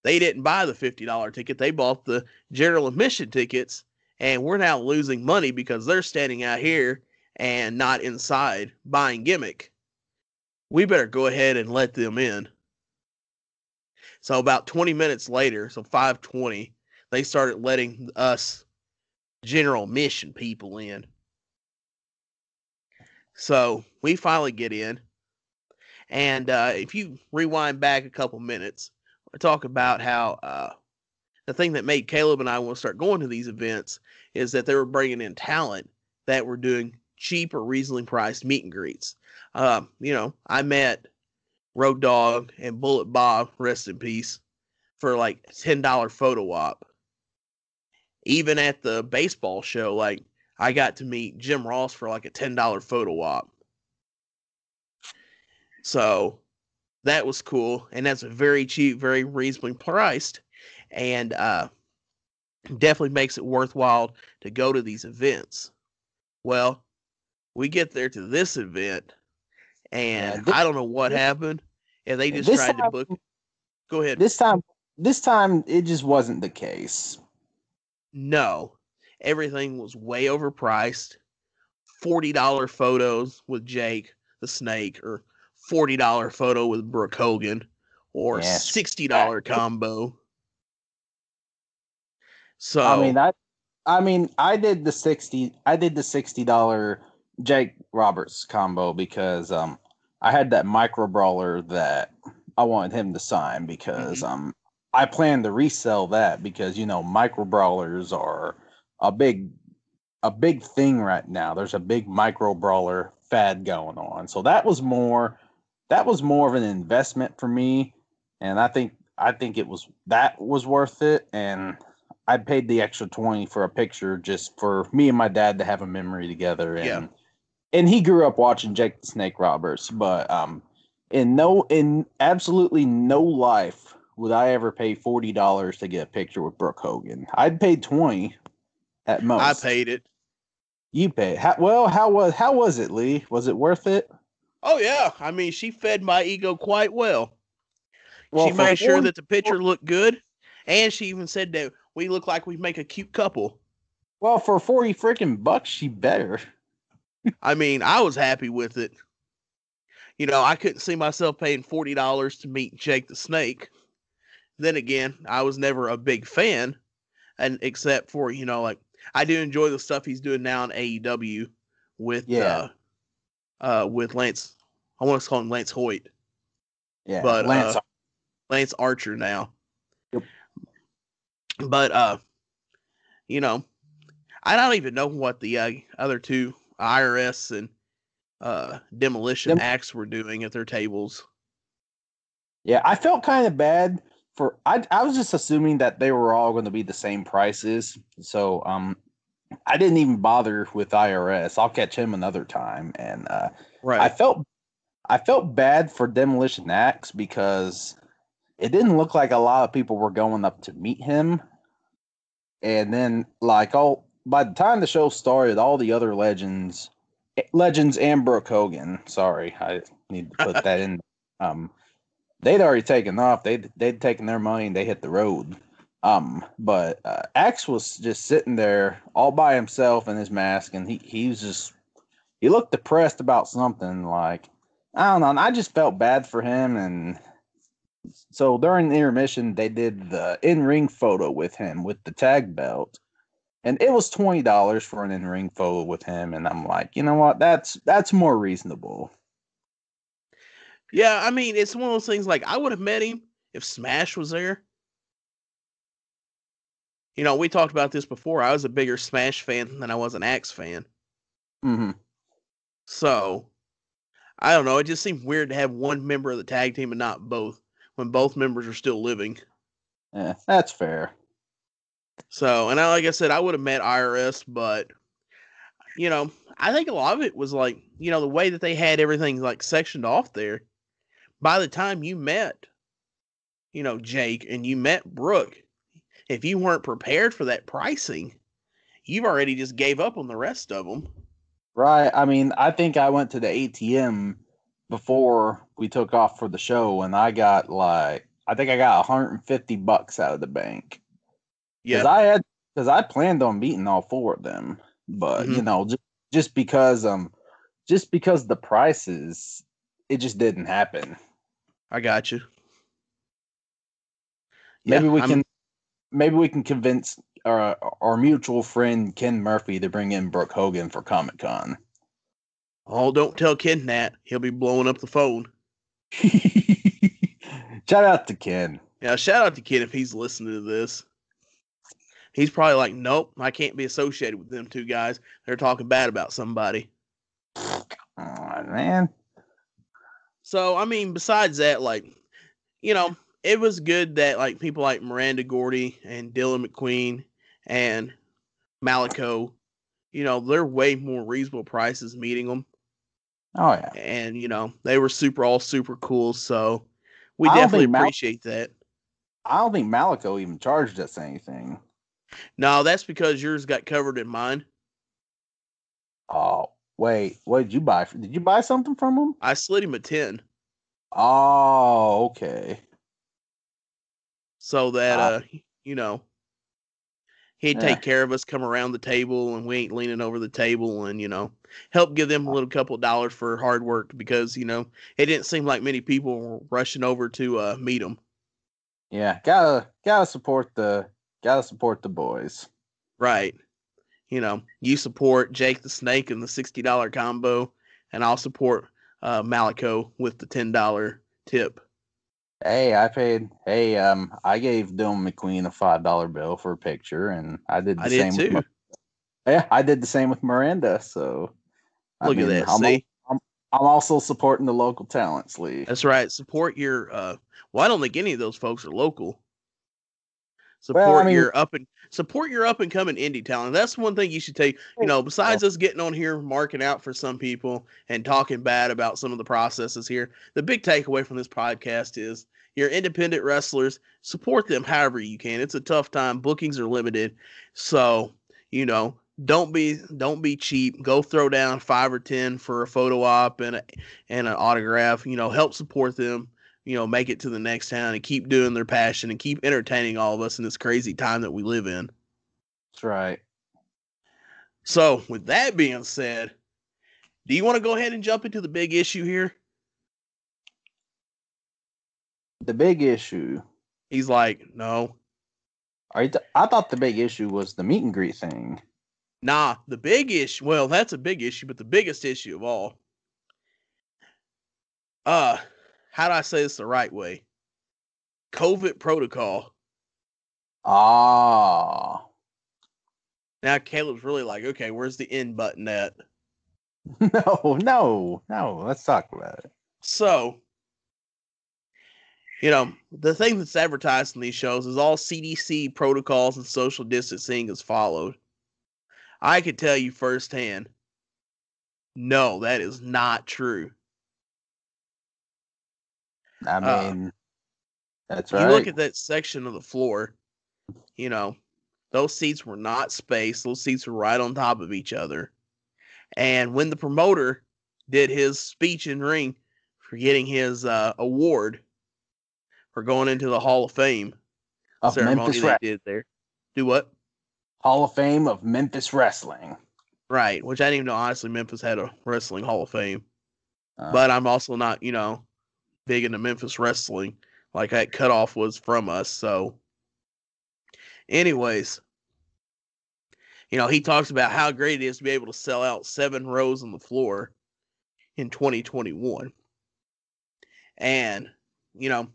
they didn't buy the $50 ticket. They bought the general admission tickets, and we're now losing money because they're standing out here and not inside buying gimmick. We better go ahead and let them in. So about 20 minutes later, so 5:20, they started letting us general mission people in. So we finally get in. And if you rewind back a couple minutes, we'll talk about how the thing that made Caleb and I want to start going to these events is that they were bringing in talent that were doing cheap or reasonably priced meet and greets. I met Road Dogg and Bullet Bob, rest in peace, for like $10 photo op. Even at the baseball show, like I got to meet Jim Ross for like a $10 photo op. So that was cool, and that's a very cheap, very reasonably priced, and definitely makes it worthwhile to go to these events. Well, we get there to this event, and I don't know what happened, and they just tried to book. Go ahead. This time, it just wasn't the case. No, everything was way overpriced. $40 photos with Jake the Snake, or $40 photo with Brooke Hogan, or $60 combo. So I did the $60 Jake Roberts combo because I had that micro brawler that I wanted him to sign because I plan to resell that because micro brawlers are a big thing right now. There's a big micro brawler fad going on. So that was more of an investment for me, and I think it was worth it, and I paid the extra $20 for a picture just for me and my dad to have a memory together. And he grew up watching Jake the Snake Roberts, but in absolutely no life would I ever pay $40 to get a picture with Brooke Hogan. I'd pay $20 at most. I paid it. You paid. How was it, Lee? Was it worth it? Oh yeah, I mean, she fed my ego quite well. She made sure that the picture looked good, and she even said that we look like we make a cute couple. Well, for 40 freaking bucks, she better. I mean, I was happy with it. I couldn't see myself paying $40 to meet Jake the Snake. Then again, I was never a big fan, and except for like I do enjoy the stuff he's doing now in AEW with Lance. I want to call him Lance Hoyt. Yeah, but Lance Archer now. Yep. But I don't even know what the other two IRS and Demolition acts were doing at their tables. Yeah, I felt kind of bad for. I was just assuming that they were all going to be the same prices, so I didn't even bother with IRS. I'll catch him another time, and right. I felt bad for Demolition Axe because it didn't look like a lot of people were going up to meet him. And then, by the time the show started, all the other legends and Brooke Hogan, sorry, I need to put that in. They'd already taken off. They'd taken their money and they hit the road. But Axe was just sitting there all by himself in his mask, and he looked depressed about something. Like, I don't know. I just felt bad for him, and so during the intermission, they did the in-ring photo with him with the tag belt, and it was $20 for an in-ring photo with him. And I'm like, you know what? That's more reasonable. Yeah, I mean, it's one of those things. Like, I would have met him if Smash was there. We talked about this before. I was a bigger Smash fan than I was an Axe fan. Mm-hmm. So, I don't know. It just seemed weird to have one member of the tag team and not both, when both members are still living. Yeah, that's fair. So, and like I said, I would have met IRS, but, I think a lot of it was like, the way that they had everything like sectioned off there. By the time you met, Jake and you met Brooke, if you weren't prepared for that pricing, you've already just gave up on the rest of them. Right. I mean, I think I went to the ATM before we took off for the show, and I got I got $150 out of the bank. Yeah. Because I planned on beating all four of them, but just because the prices, it just didn't happen. I got you. Maybe we can convince our mutual friend Ken Murphy to bring in Brooke Hogan for Comic Con. Oh, don't tell Ken that. He'll be blowing up the phone. Shout out to Ken. Yeah, shout out to Ken if he's listening to this. He's probably like, nope, I can't be associated with them two guys. They're talking bad about somebody. Oh, man. So, I mean, besides that, like, you know, it was good that, like, people like Miranda Gordy and Dylan McQueen and Malico, you know, they're way more reasonable prices meeting them. Oh, yeah. And, you know, they were all super cool. So, we I don't definitely think appreciate that. I don't think Malico even charged us anything. No, that's because yours got covered in mine. Oh, wait. What did you buy? Did you buy something from him? I slid him a 10. Oh, okay. So that, you know, he'd Yeah. take care of us, come around the table, and we ain't leaning over the table, and, you know, help give them a little couple of dollars for hard work because, you know, it didn't seem like many people were rushing over to meet him. Yeah, gotta support the boys. Right. You know, you support Jake the Snake and the $60 combo, and I'll support Malico with the $10 tip. Hey, I gave Dylan McQueen a $5 bill for a picture, and I did the same too. with I did the same with Miranda. So Look at that. I'm also supporting the local talents league. That's right. Support your. Well, I don't think any of those folks are local. Support your up and coming indie talent. That's one thing you should take. You know, besides us getting on here marking out for some people and talking bad about some of the processes here, the big takeaway from this podcast is your independent wrestlers, support them however you can. It's a tough time. Bookings are limited, so you know, don't be cheap. Go throw down 5 or 10 for a photo op and an autograph. You know, help support them. You know, make it to the next town and keep doing their passion and keep entertaining all of us in this crazy time that we live in. That's right. So, with that being said, do you want to go ahead and jump into the big issue here? The big issue. He's like, no. I thought the big issue was the meet and greet thing. Nah, the big issue. Well, that's a big issue, but the biggest issue of all. How do I say this the right way? COVID protocol. Ah. Now Caleb's really like, okay, where's the end button at? No. Let's talk about it. So, you know, the thing that's advertised in these shows is all CDC protocols and social distancing is followed. I can tell you firsthand, no, that is not true. I mean, that's right. You look at that section of the floor, you know, those seats were not spaced. Those seats were right on top of each other. And when the promoter did his speech in ring for getting his award for going into the Hall of Fame of ceremony they did there. Do what? Hall of Fame of Memphis Wrestling. Right, which I didn't even know, honestly, Memphis had a wrestling Hall of Fame. But I'm also not, you know, big into Memphis wrestling. Like that cutoff was from us. So, anyways, you know, he talks about how great it is to be able to sell out 7 rows on the floor in 2021. And, you know,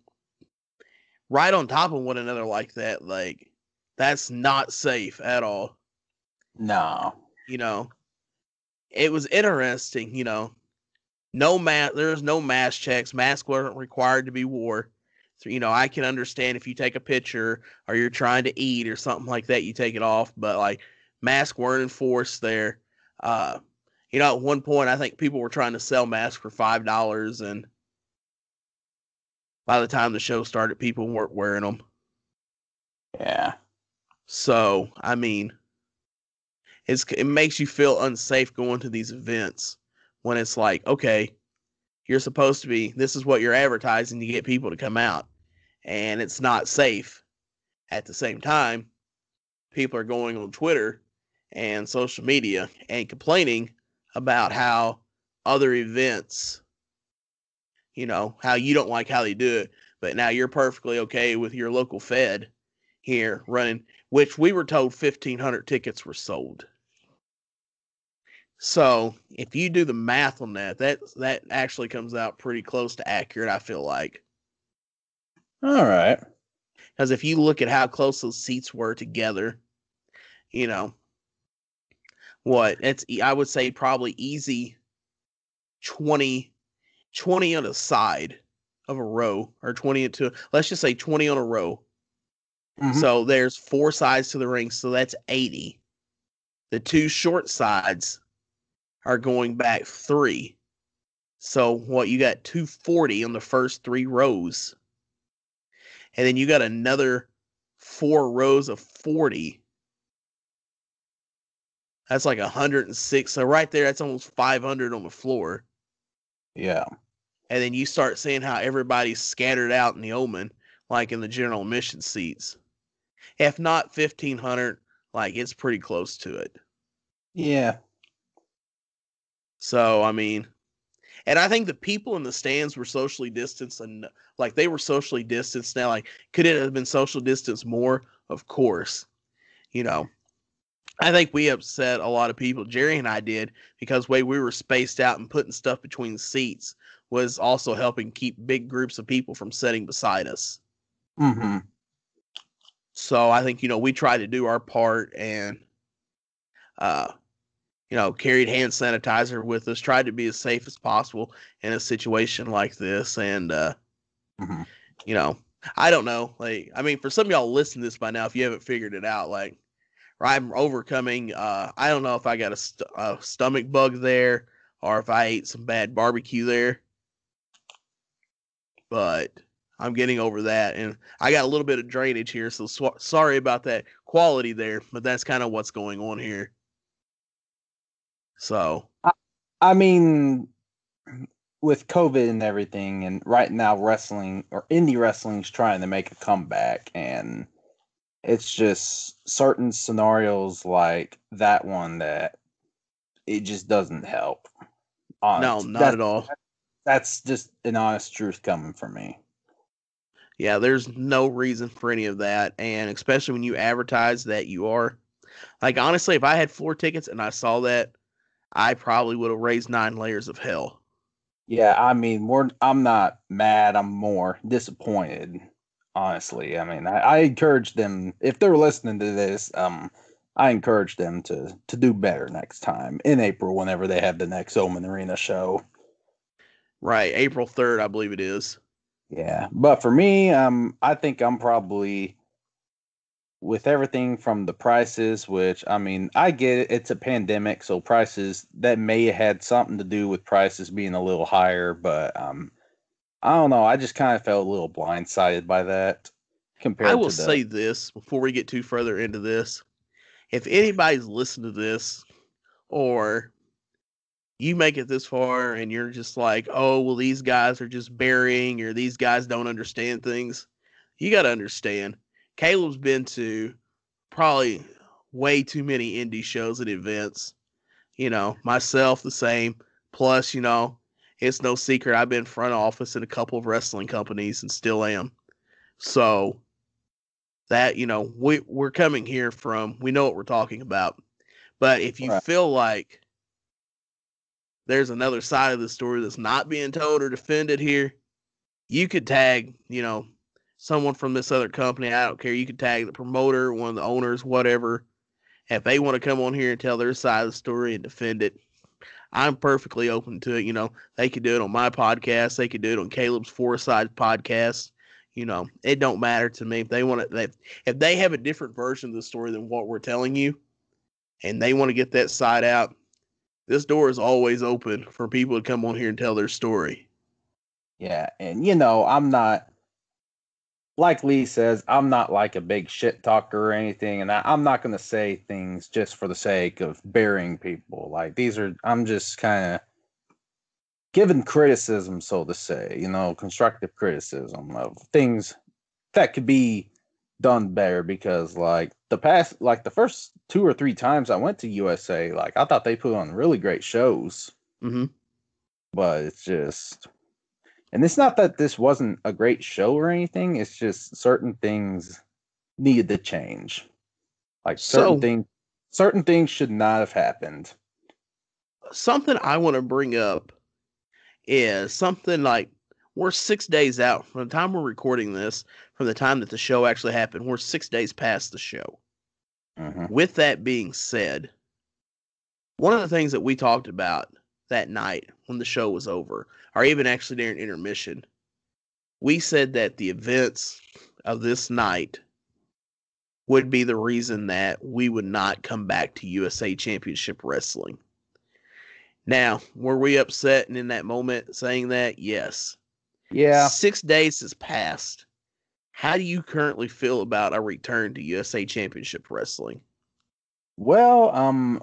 right on top of one another like that, like, that's not safe at all. No. You know, it was interesting, you know, there's no mask checks. Masks weren't required to be wore. So, you know, I can understand if you take a picture or you're trying to eat or something like that, you take it off. But like masks weren't enforced there. You know, at one point I think people were trying to sell masks for $5, and by the time the show started, people weren't wearing them. Yeah. So, I mean, it makes you feel unsafe going to these events when it's like, okay, you're supposed to be, this is what you're advertising to get people to come out, and it's not safe. At the same time, people are going on Twitter and social media and complaining about how other events, you know, how you don't like how they do it, but now you're perfectly okay with your local Fed, here running, which we were told 1,500 tickets were sold. So if you do the math on that, that actually comes out pretty close to accurate, I feel like. All right. Because if you look at how close those seats were together, you know, I would say probably easy 20 on a side of a row, or 20 into, let's just say 20 on a row. Mm-hmm. So there's 4 sides to the ring, so that's 80. The 2 short sides are going back 3. So what, you got 240 on the first 3 rows. And then you got another 4 rows of 40. That's like 106. So right there, that's almost 500 on the floor. Yeah. And then you start seeing how everybody's scattered out in the Omen, like in the general admission seats. If not 1,500, like it's pretty close to it. Yeah. So, I mean, and I think the people in the stands were socially distanced, and like they were socially distanced. Now, like, could it have been social distance more? Of course. You know, I think we upset a lot of people. Jerry and I did, because the way we were spaced out and putting stuff between the seats was also helping keep big groups of people from sitting beside us. Mm-hmm. So I think, we tried to do our part, and, carried hand sanitizer with us, tried to be as safe as possible in a situation like this. And, Mm-hmm. I don't know. Like, I mean, for some of y'all listening to this by now, if you haven't figured it out, like, I'm overcoming, I don't know if I got a stomach bug there or if I ate some bad barbecue there, but I'm getting over that. And I got a little bit of drainage here, so sorry about that quality there, but that's kind of what's going on here. So, I mean, with COVID and everything, and right now wrestling or indie wrestling's trying to make a comeback, and it's just certain scenarios like that one that it just doesn't help. no, not at all. That's just an honest truth coming from me. Yeah, there's no reason for any of that. And especially when you advertise that you are, like, honestly, if I had 4 tickets and I saw that, I probably would have raised 9 layers of hell. Yeah, I mean, I'm not mad. I'm more disappointed, honestly. I mean, I encourage them, if they're listening to this, I encourage them to do better next time in April, whenever they have the next Omen Arena show. Right, April 3rd, I believe it is. Yeah, but for me, I think I'm probably, with everything from the prices, which, I mean, I get it, it's a pandemic, so prices, that may have had something to do with prices being a little higher, but I don't know, I just kind of felt a little blindsided by that I compared will to the say this before we get too further into this. If anybody's listening to this, or you make it this far and you're just like, oh, well, these guys are just burying, or these guys don't understand things, you got to understand. Caleb's been to probably way too many indie shows and events. Myself the same. Plus, it's no secret I've been front office in a couple of wrestling companies and still am. So that, we're coming here from, we know what we're talking about. But if you right. feel like there's another side of the story that's not being told or defended here, you could tag, someone from this other company. I don't care. You could tag the promoter, one of the owners, whatever. If they want to come on here and tell their side of the story and defend it, I'm perfectly open to it. They could do it on my podcast. They could do it on Caleb's Four Sides podcast. It don't matter to me. If they want to, if they have a different version of the story than what we're telling you, and they want to get that side out, this door is always open for people to come on here and tell their story. Yeah, and I'm not, like Lee says, I'm not like a big shit talker or anything, and I'm not going to say things just for the sake of burying people. Like, I'm just kind of giving criticism, so to say, constructive criticism of things that could be done better, because like the first 2 or 3 times I went to USA, like I thought they put on really great shows, Mm-hmm. but it's just, and it's not that this wasn't a great show or anything, it's just certain things needed to change. Like So certain things should not have happened. something I want to bring up is something like we're 6 days out from the time we're recording this, from the time that the show actually happened. We're 6 days past the show. Mm-hmm. With that being said, one of the things that we talked about that night when the show was over, or even actually during intermission, we said that the events of this night would be the reason that we would not come back to USA Championship Wrestling. Now, were we upset and in that moment saying that? Yes. Yeah. 6 days has passed. How do you currently feel about a return to USA Championship Wrestling? Well,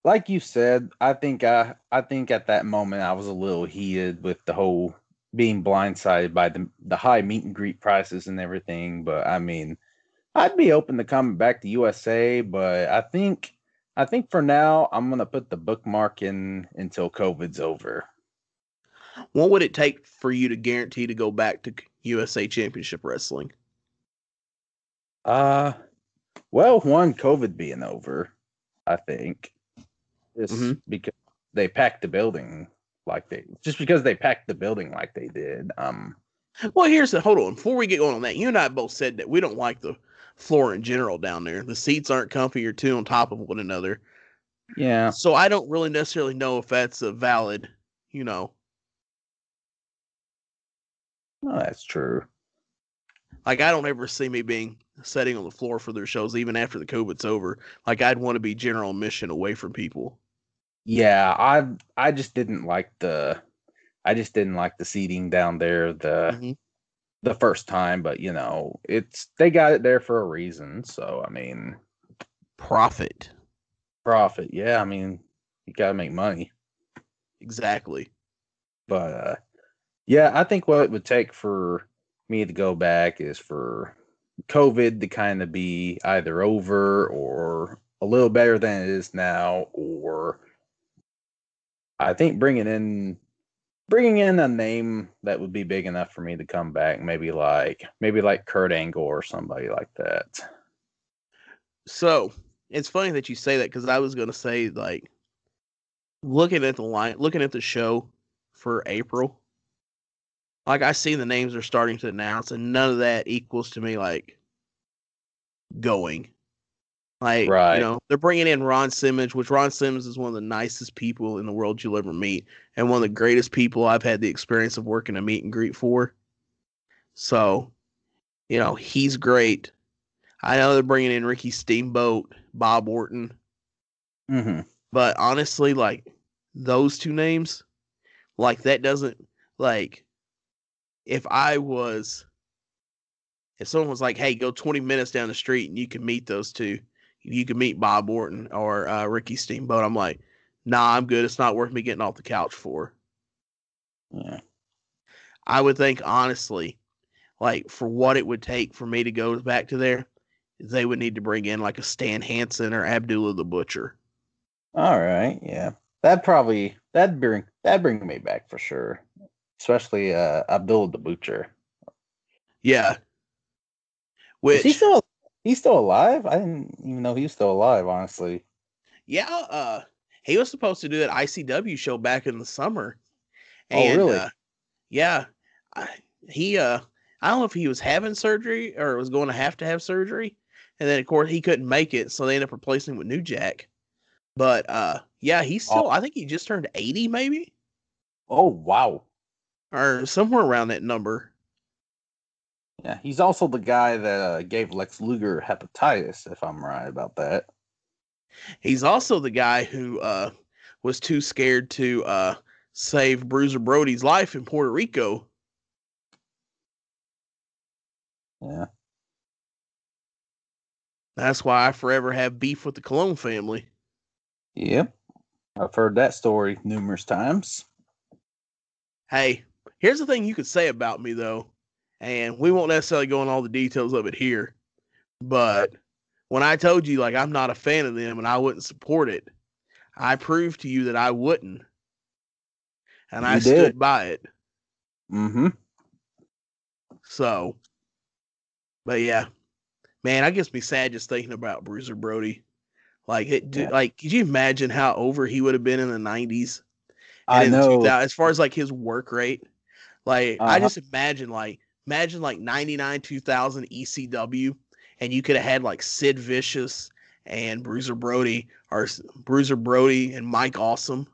like you said, I think at that moment I was a little heated with the whole being blindsided by the high meet and greet prices and everything. But I mean, I'd be open to coming back to USA, but I think for now I'm gonna put the bookmark in until COVID's over. What would it take for you to guarantee to go back to USA Championship Wrestling? Uh well, one, COVID being over, I think. Mm-hmm. Just because they packed the building because they packed the building like they did. Well, hold on. Before we get going on that, you and I both said that we don't like the floor in general down there. The seats aren't comfy or two on top of one another. Yeah, So I don't really necessarily know if that's a valid, you know, well, that's true. like I don't ever see me being sitting on the floor for their shows even after the COVID's over. Like I'd want to be general admission away from people. Yeah, I just didn't like the seating down there Mm-hmm. the first time, but they got it there for a reason. So I mean, Profit. profit. Yeah, I mean, you got to make money. Exactly. But yeah, I think what it would take for me to go back is for COVID to kind of be either over or a little better than it is now, or I think bringing in a name that would be big enough for me to come back, maybe like Kurt Angle or somebody like that. So it's funny that you say that because I was going to say, like, looking at the show for April, like I see the names are starting to announce, and none of that equals to me like going. Like, Right. they're bringing in Ron Simmons, which Ron Simmons is one of the nicest people in the world you'll ever meet, and one of the greatest people I've had the experience of working a meet and greet for. So, he's great. I know they're bringing in Ricky Steamboat, Bob Orton, Mm-hmm. but honestly, like those two names, like that doesn't like if if someone was like, "Hey, go 20 minutes down the street and you can meet those two, you can meet Bob Orton or Ricky Steamboat," I'm like, "Nah, I'm good. It's not worth me getting off the couch for." Yeah. I would think honestly, like for what it would take for me to go back to there, they would need to bring in like a Stan Hansen or Abdullah the Butcher. All right. Yeah. That'd bring me back for sure. Especially Abdullah the Butcher. Yeah, Is he which still he's still alive? I didn't even know he was still alive, honestly. yeah, he was supposed to do that ICW show back in the summer, Oh, and really? yeah, I, he I don't know if he was having surgery or was going to have surgery, and then of course he couldn't make it, so they ended up replacing him with New Jack. But yeah, he's Oh, still. I think he just turned 80, maybe, oh wow. or somewhere around that number. Yeah, he's also the guy that gave Lex Luger hepatitis, if I'm right about that. He's also the guy who was too scared to save Bruiser Brody's life in Puerto Rico. Yeah. That's why I forever have beef with the Cologne family. Yep. I've heard that story numerous times. Hey, here's the thing you could say about me, though, and we won't necessarily go into all the details of it here, but when I told you, like, I'm not a fan of them and I wouldn't support it, I proved to you that I wouldn't, and I You did. stood by it. Mm-hmm. So, but yeah, Man, I gets me sad just thinking about Bruiser Brody. Like Yeah, like could you imagine how over he would have been in the 90s and I in the know. 2000s as far as like his work rate? Like I Uh-huh. just imagine like 99 2000 ECW and you could have had like Sid Vicious and Bruiser Brody or Bruiser Brody and Mike Awesome.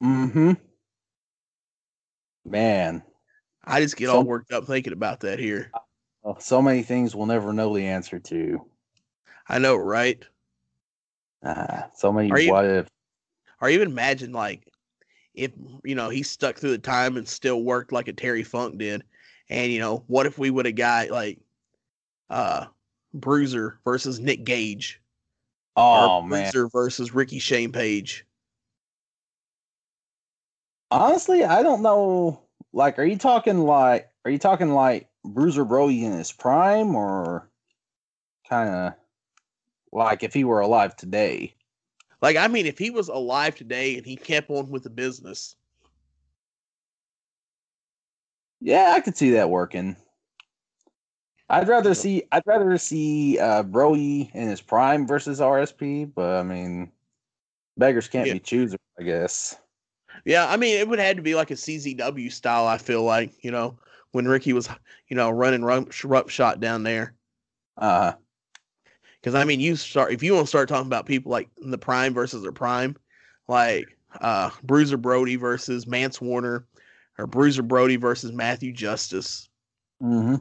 Mm-hmm. Man, I just get all so worked up thinking about that here. so many things we'll never know the answer to. I know, right? So many Or even what if. or even imagine like if he stuck through the time and still worked like a Terry Funk did. And what if we would have got like uh Bruiser versus Nick Gage or Oh man. Bruiser versus Ricky Shane Page? Honestly, I don't know. Like, are you talking like Bruiser Brody in his prime, or kind of like if he were alive today? Like, I mean, if he was alive today and he kept on with the business, Yeah, I could see that working. you know, I'd rather see Brody in his prime versus RSP, but I mean, beggars can't yeah, be choosers, I guess. yeah. I mean, it would have to be like a CZW style. I feel like when Ricky was running rough shot down there. Uh, Because I mean, if you want to start talking about people like in the prime versus their prime, like Bruiser Brody versus Mance Warner, or Bruiser Brody versus Matthew Justice. mm-hmm.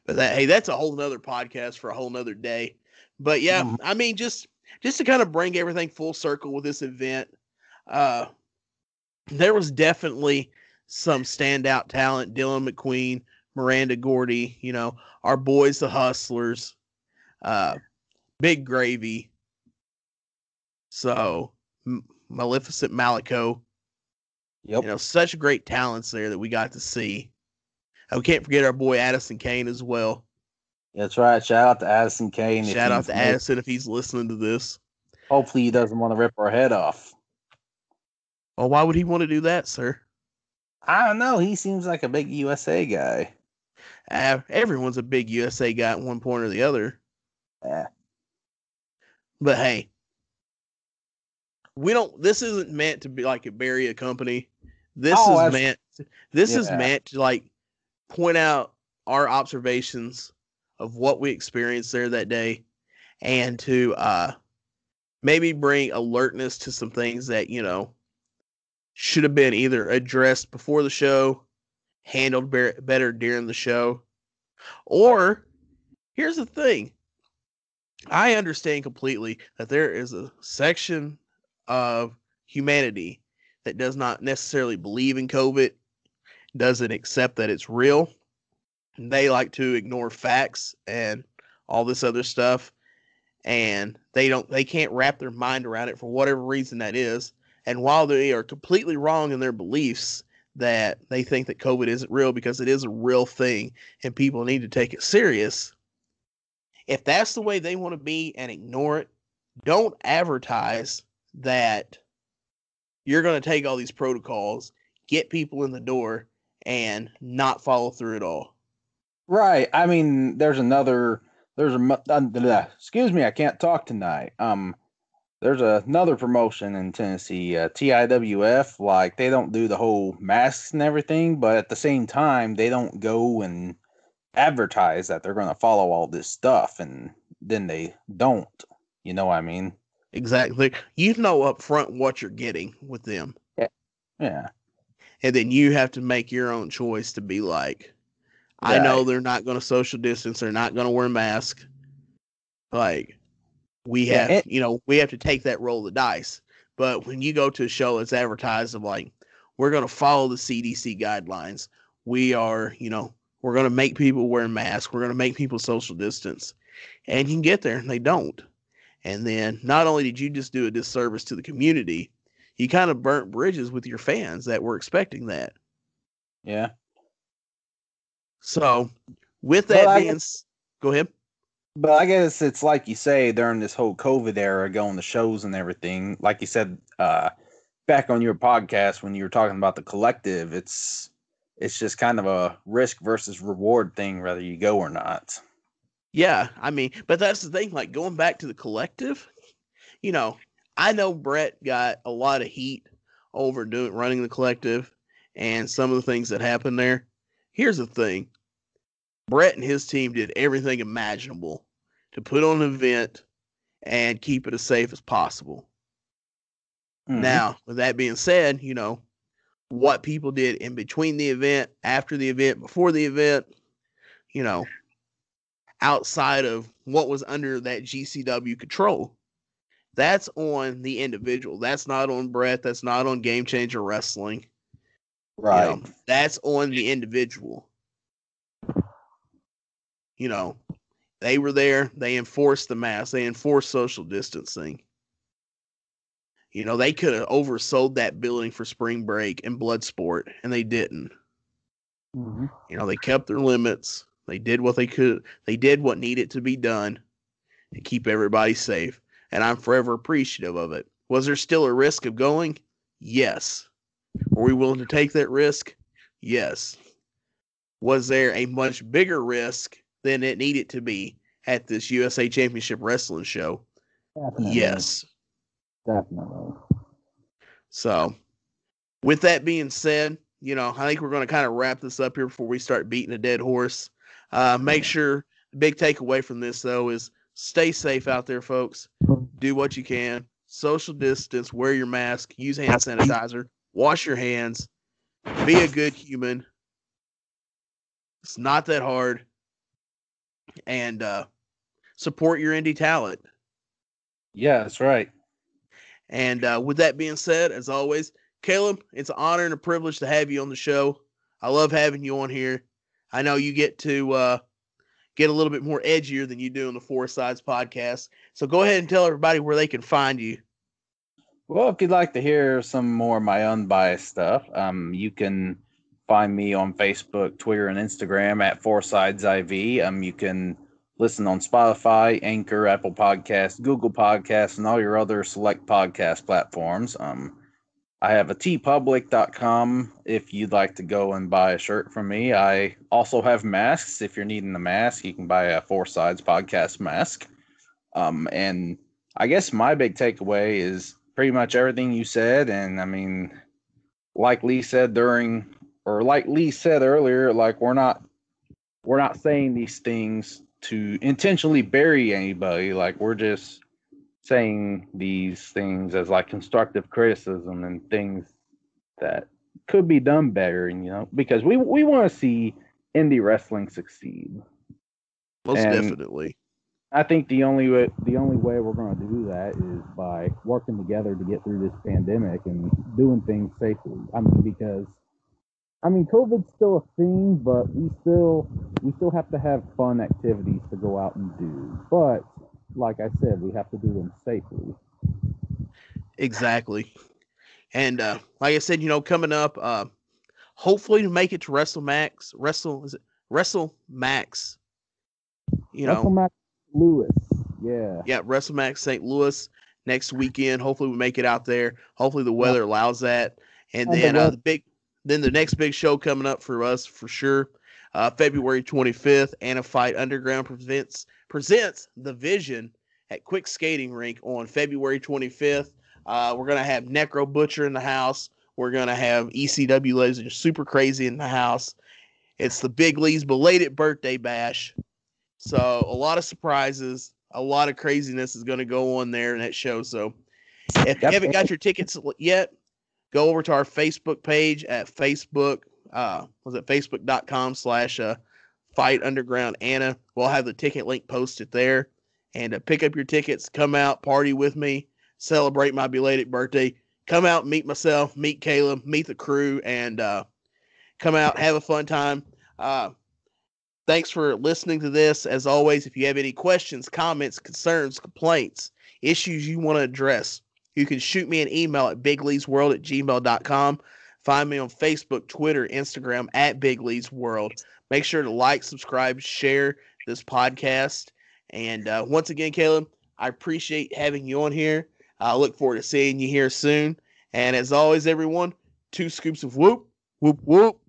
But that's a whole nother podcast for a whole nother day. But yeah, Mm-hmm. I mean, just to kind of bring everything full circle with this event, uh, there was definitely some standout talent. Dylan McQueen, Miranda Gordy, our boys, the Hustlers, uh, Big Gravy. So Maleficent Malico, Yep, such great talents there that we got to see. We can't forget our boy Addison Kane as well. that's right. Shout out to Addison Kane if Shout out he's to Addison if he's listening to this. hopefully he doesn't want to rip our head off. Well, why would he want to do that, sir? I don't know. He seems like a big USA guy. Everyone's a big USA guy at one point or the other. Yeah. But hey, we don't. This isn't meant to be like a bury a company. This Oh, is that's meant. This is yeah. meant to like point out our observations of what we experienced there that day, and to maybe bring alertness to some things that should have been either addressed before the show, handled better during the show, or here's the thing. I understand completely that there is a section of humanity that does not necessarily believe in COVID, doesn't accept that it's real. They like to ignore facts and all this other stuff, and they can't wrap their mind around it for whatever reason that is. And while they are completely wrong in their beliefs that they think that COVID isn't real, because it is a real thing and people need to take it serious, if that's the way they want to be and ignore it, don't advertise that you're going to take all these protocols, get people in the door, and not follow through at all. Right. I mean, excuse me, I can't talk tonight. There's another promotion in Tennessee, TIWF. Like, they don't do the whole masks and everything, but at the same time, they don't go and advertise that they're going to follow all this stuff, and then they don't. You know what I mean? Exactly. You know up front what you're getting with them. Yeah. Yeah. And then you have to make your own choice to be like, I know Right. they're not going to social distance, they're not going to wear masks. Like, Yeah. we have to take that roll of the dice. But when you go to a show that's advertised of like, we're going to follow the CDC guidelines, we're going to make people wear masks, we're going to make people social distance, and you can get there and they don't. And then not only did you just do a disservice to the community, you kind of burnt bridges with your fans that were expecting that. Yeah. So, with But that I being, go ahead. But I guess it's like you say during this whole COVID era, going to shows and everything. Like you said, back on your podcast when you were talking about the collective, it's just kind of a risk versus reward thing, whether you go or not. Yeah, I mean, but that's the thing. Like going back to the collective, you know, I know Brett got a lot of heat over running the collective and some of the things that happened there. Here's the thing: Brett and his team did everything imaginable to put on an event and keep it as safe as possible. Mm-hmm. Now, with that being said, what people did in between the event, after the event, before the event, you know, outside of what was under that GCW control, that's on the individual. That's not on Brett. That's not on Game Changer Wrestling. Right. That's on the individual. They were there. They enforced the mask. They enforced social distancing. They could have oversold that building for spring break and blood sport, and they didn't. Mm-hmm. They kept their limits. They did what they could. They did what needed to be done to keep everybody safe. And I'm forever appreciative of it. Was there still a risk of going? Yes. Were we willing to take that risk? Yes. Was there a much bigger risk than it needed to be at this USA Championship Wrestling show? Definitely. Yes. Definitely. So, with that being said, I think we're going to kind of wrap this up here before we start beating a dead horse. Make sure the big takeaway from this, though, is stay safe out there, folks. Do what you can. Social distance, wear your mask, use hand sanitizer, wash your hands, be a good human. It's not that hard. And support your indie talent. Yeah, that's right. And with that being said, as always, Caleb, it's an honor and a privilege to have you on the show. I love having you on here. I know you get to get a little bit more edgier than you do on the Four Sides podcast. So go ahead and tell everybody where they can find you. Well, if you'd like to hear some more of my unbiased stuff, you can find me on Facebook, Twitter, and Instagram at Four Sides IV. You can listen on Spotify, Anchor, Apple Podcasts, Google Podcasts, and all your other select podcast platforms. I have a tpublic.com if you'd like to go and buy a shirt from me. I also have masks. If you're needing a mask, you can buy a Four Sides podcast mask. And I guess my big takeaway is pretty much everything you said. And I mean, like Lee said earlier, like we're not saying these things to intentionally bury anybody. Like we're just saying these things as like constructive criticism and things that could be done better, and because we want to see indie wrestling succeed. Most definitely. I think the only way we're going to do that is by working together to get through this pandemic and doing things safely. Because COVID's still a thing, but we still have to have fun activities to go out and do. But like I said, we have to do them safely. Exactly. And like I said, coming up, hopefully to make it to WrestleMax. WrestleMax. WrestleMax Louis. Yeah. Yeah, WrestleMax St. Louis next weekend. Hopefully we make it out there. Hopefully the weather allows that. And then the next big show coming up for us for sure. February 25th, Anna Fight Underground presents The Vision at Quick Skating Rink on February 25th. We're going to have Necro Butcher in the house. We're going to have ECW Legends Super Crazy in the house. It's the Big Lee's belated birthday bash. So a lot of surprises, a lot of craziness is going to go on there in that show. So if you haven't got your tickets yet, go over to our Facebook page at facebook.com/Fight Underground Anna. We'll have the ticket link posted there. And pick up your tickets, come out, party with me, celebrate my belated birthday. Come out, meet myself, meet Caleb, meet the crew, and come out, have a fun time. Thanks for listening to this. As always, if you have any questions, comments, concerns, complaints, issues you want to address, you can shoot me an email at bigleesworld@gmail.com. Find me on Facebook, Twitter, Instagram at Big Lee's World. Make sure to like, subscribe, share this podcast. And once again, Caleb, I appreciate having you on here. I look forward to seeing you here soon. And as always, everyone, 2 scoops of whoop, whoop, whoop.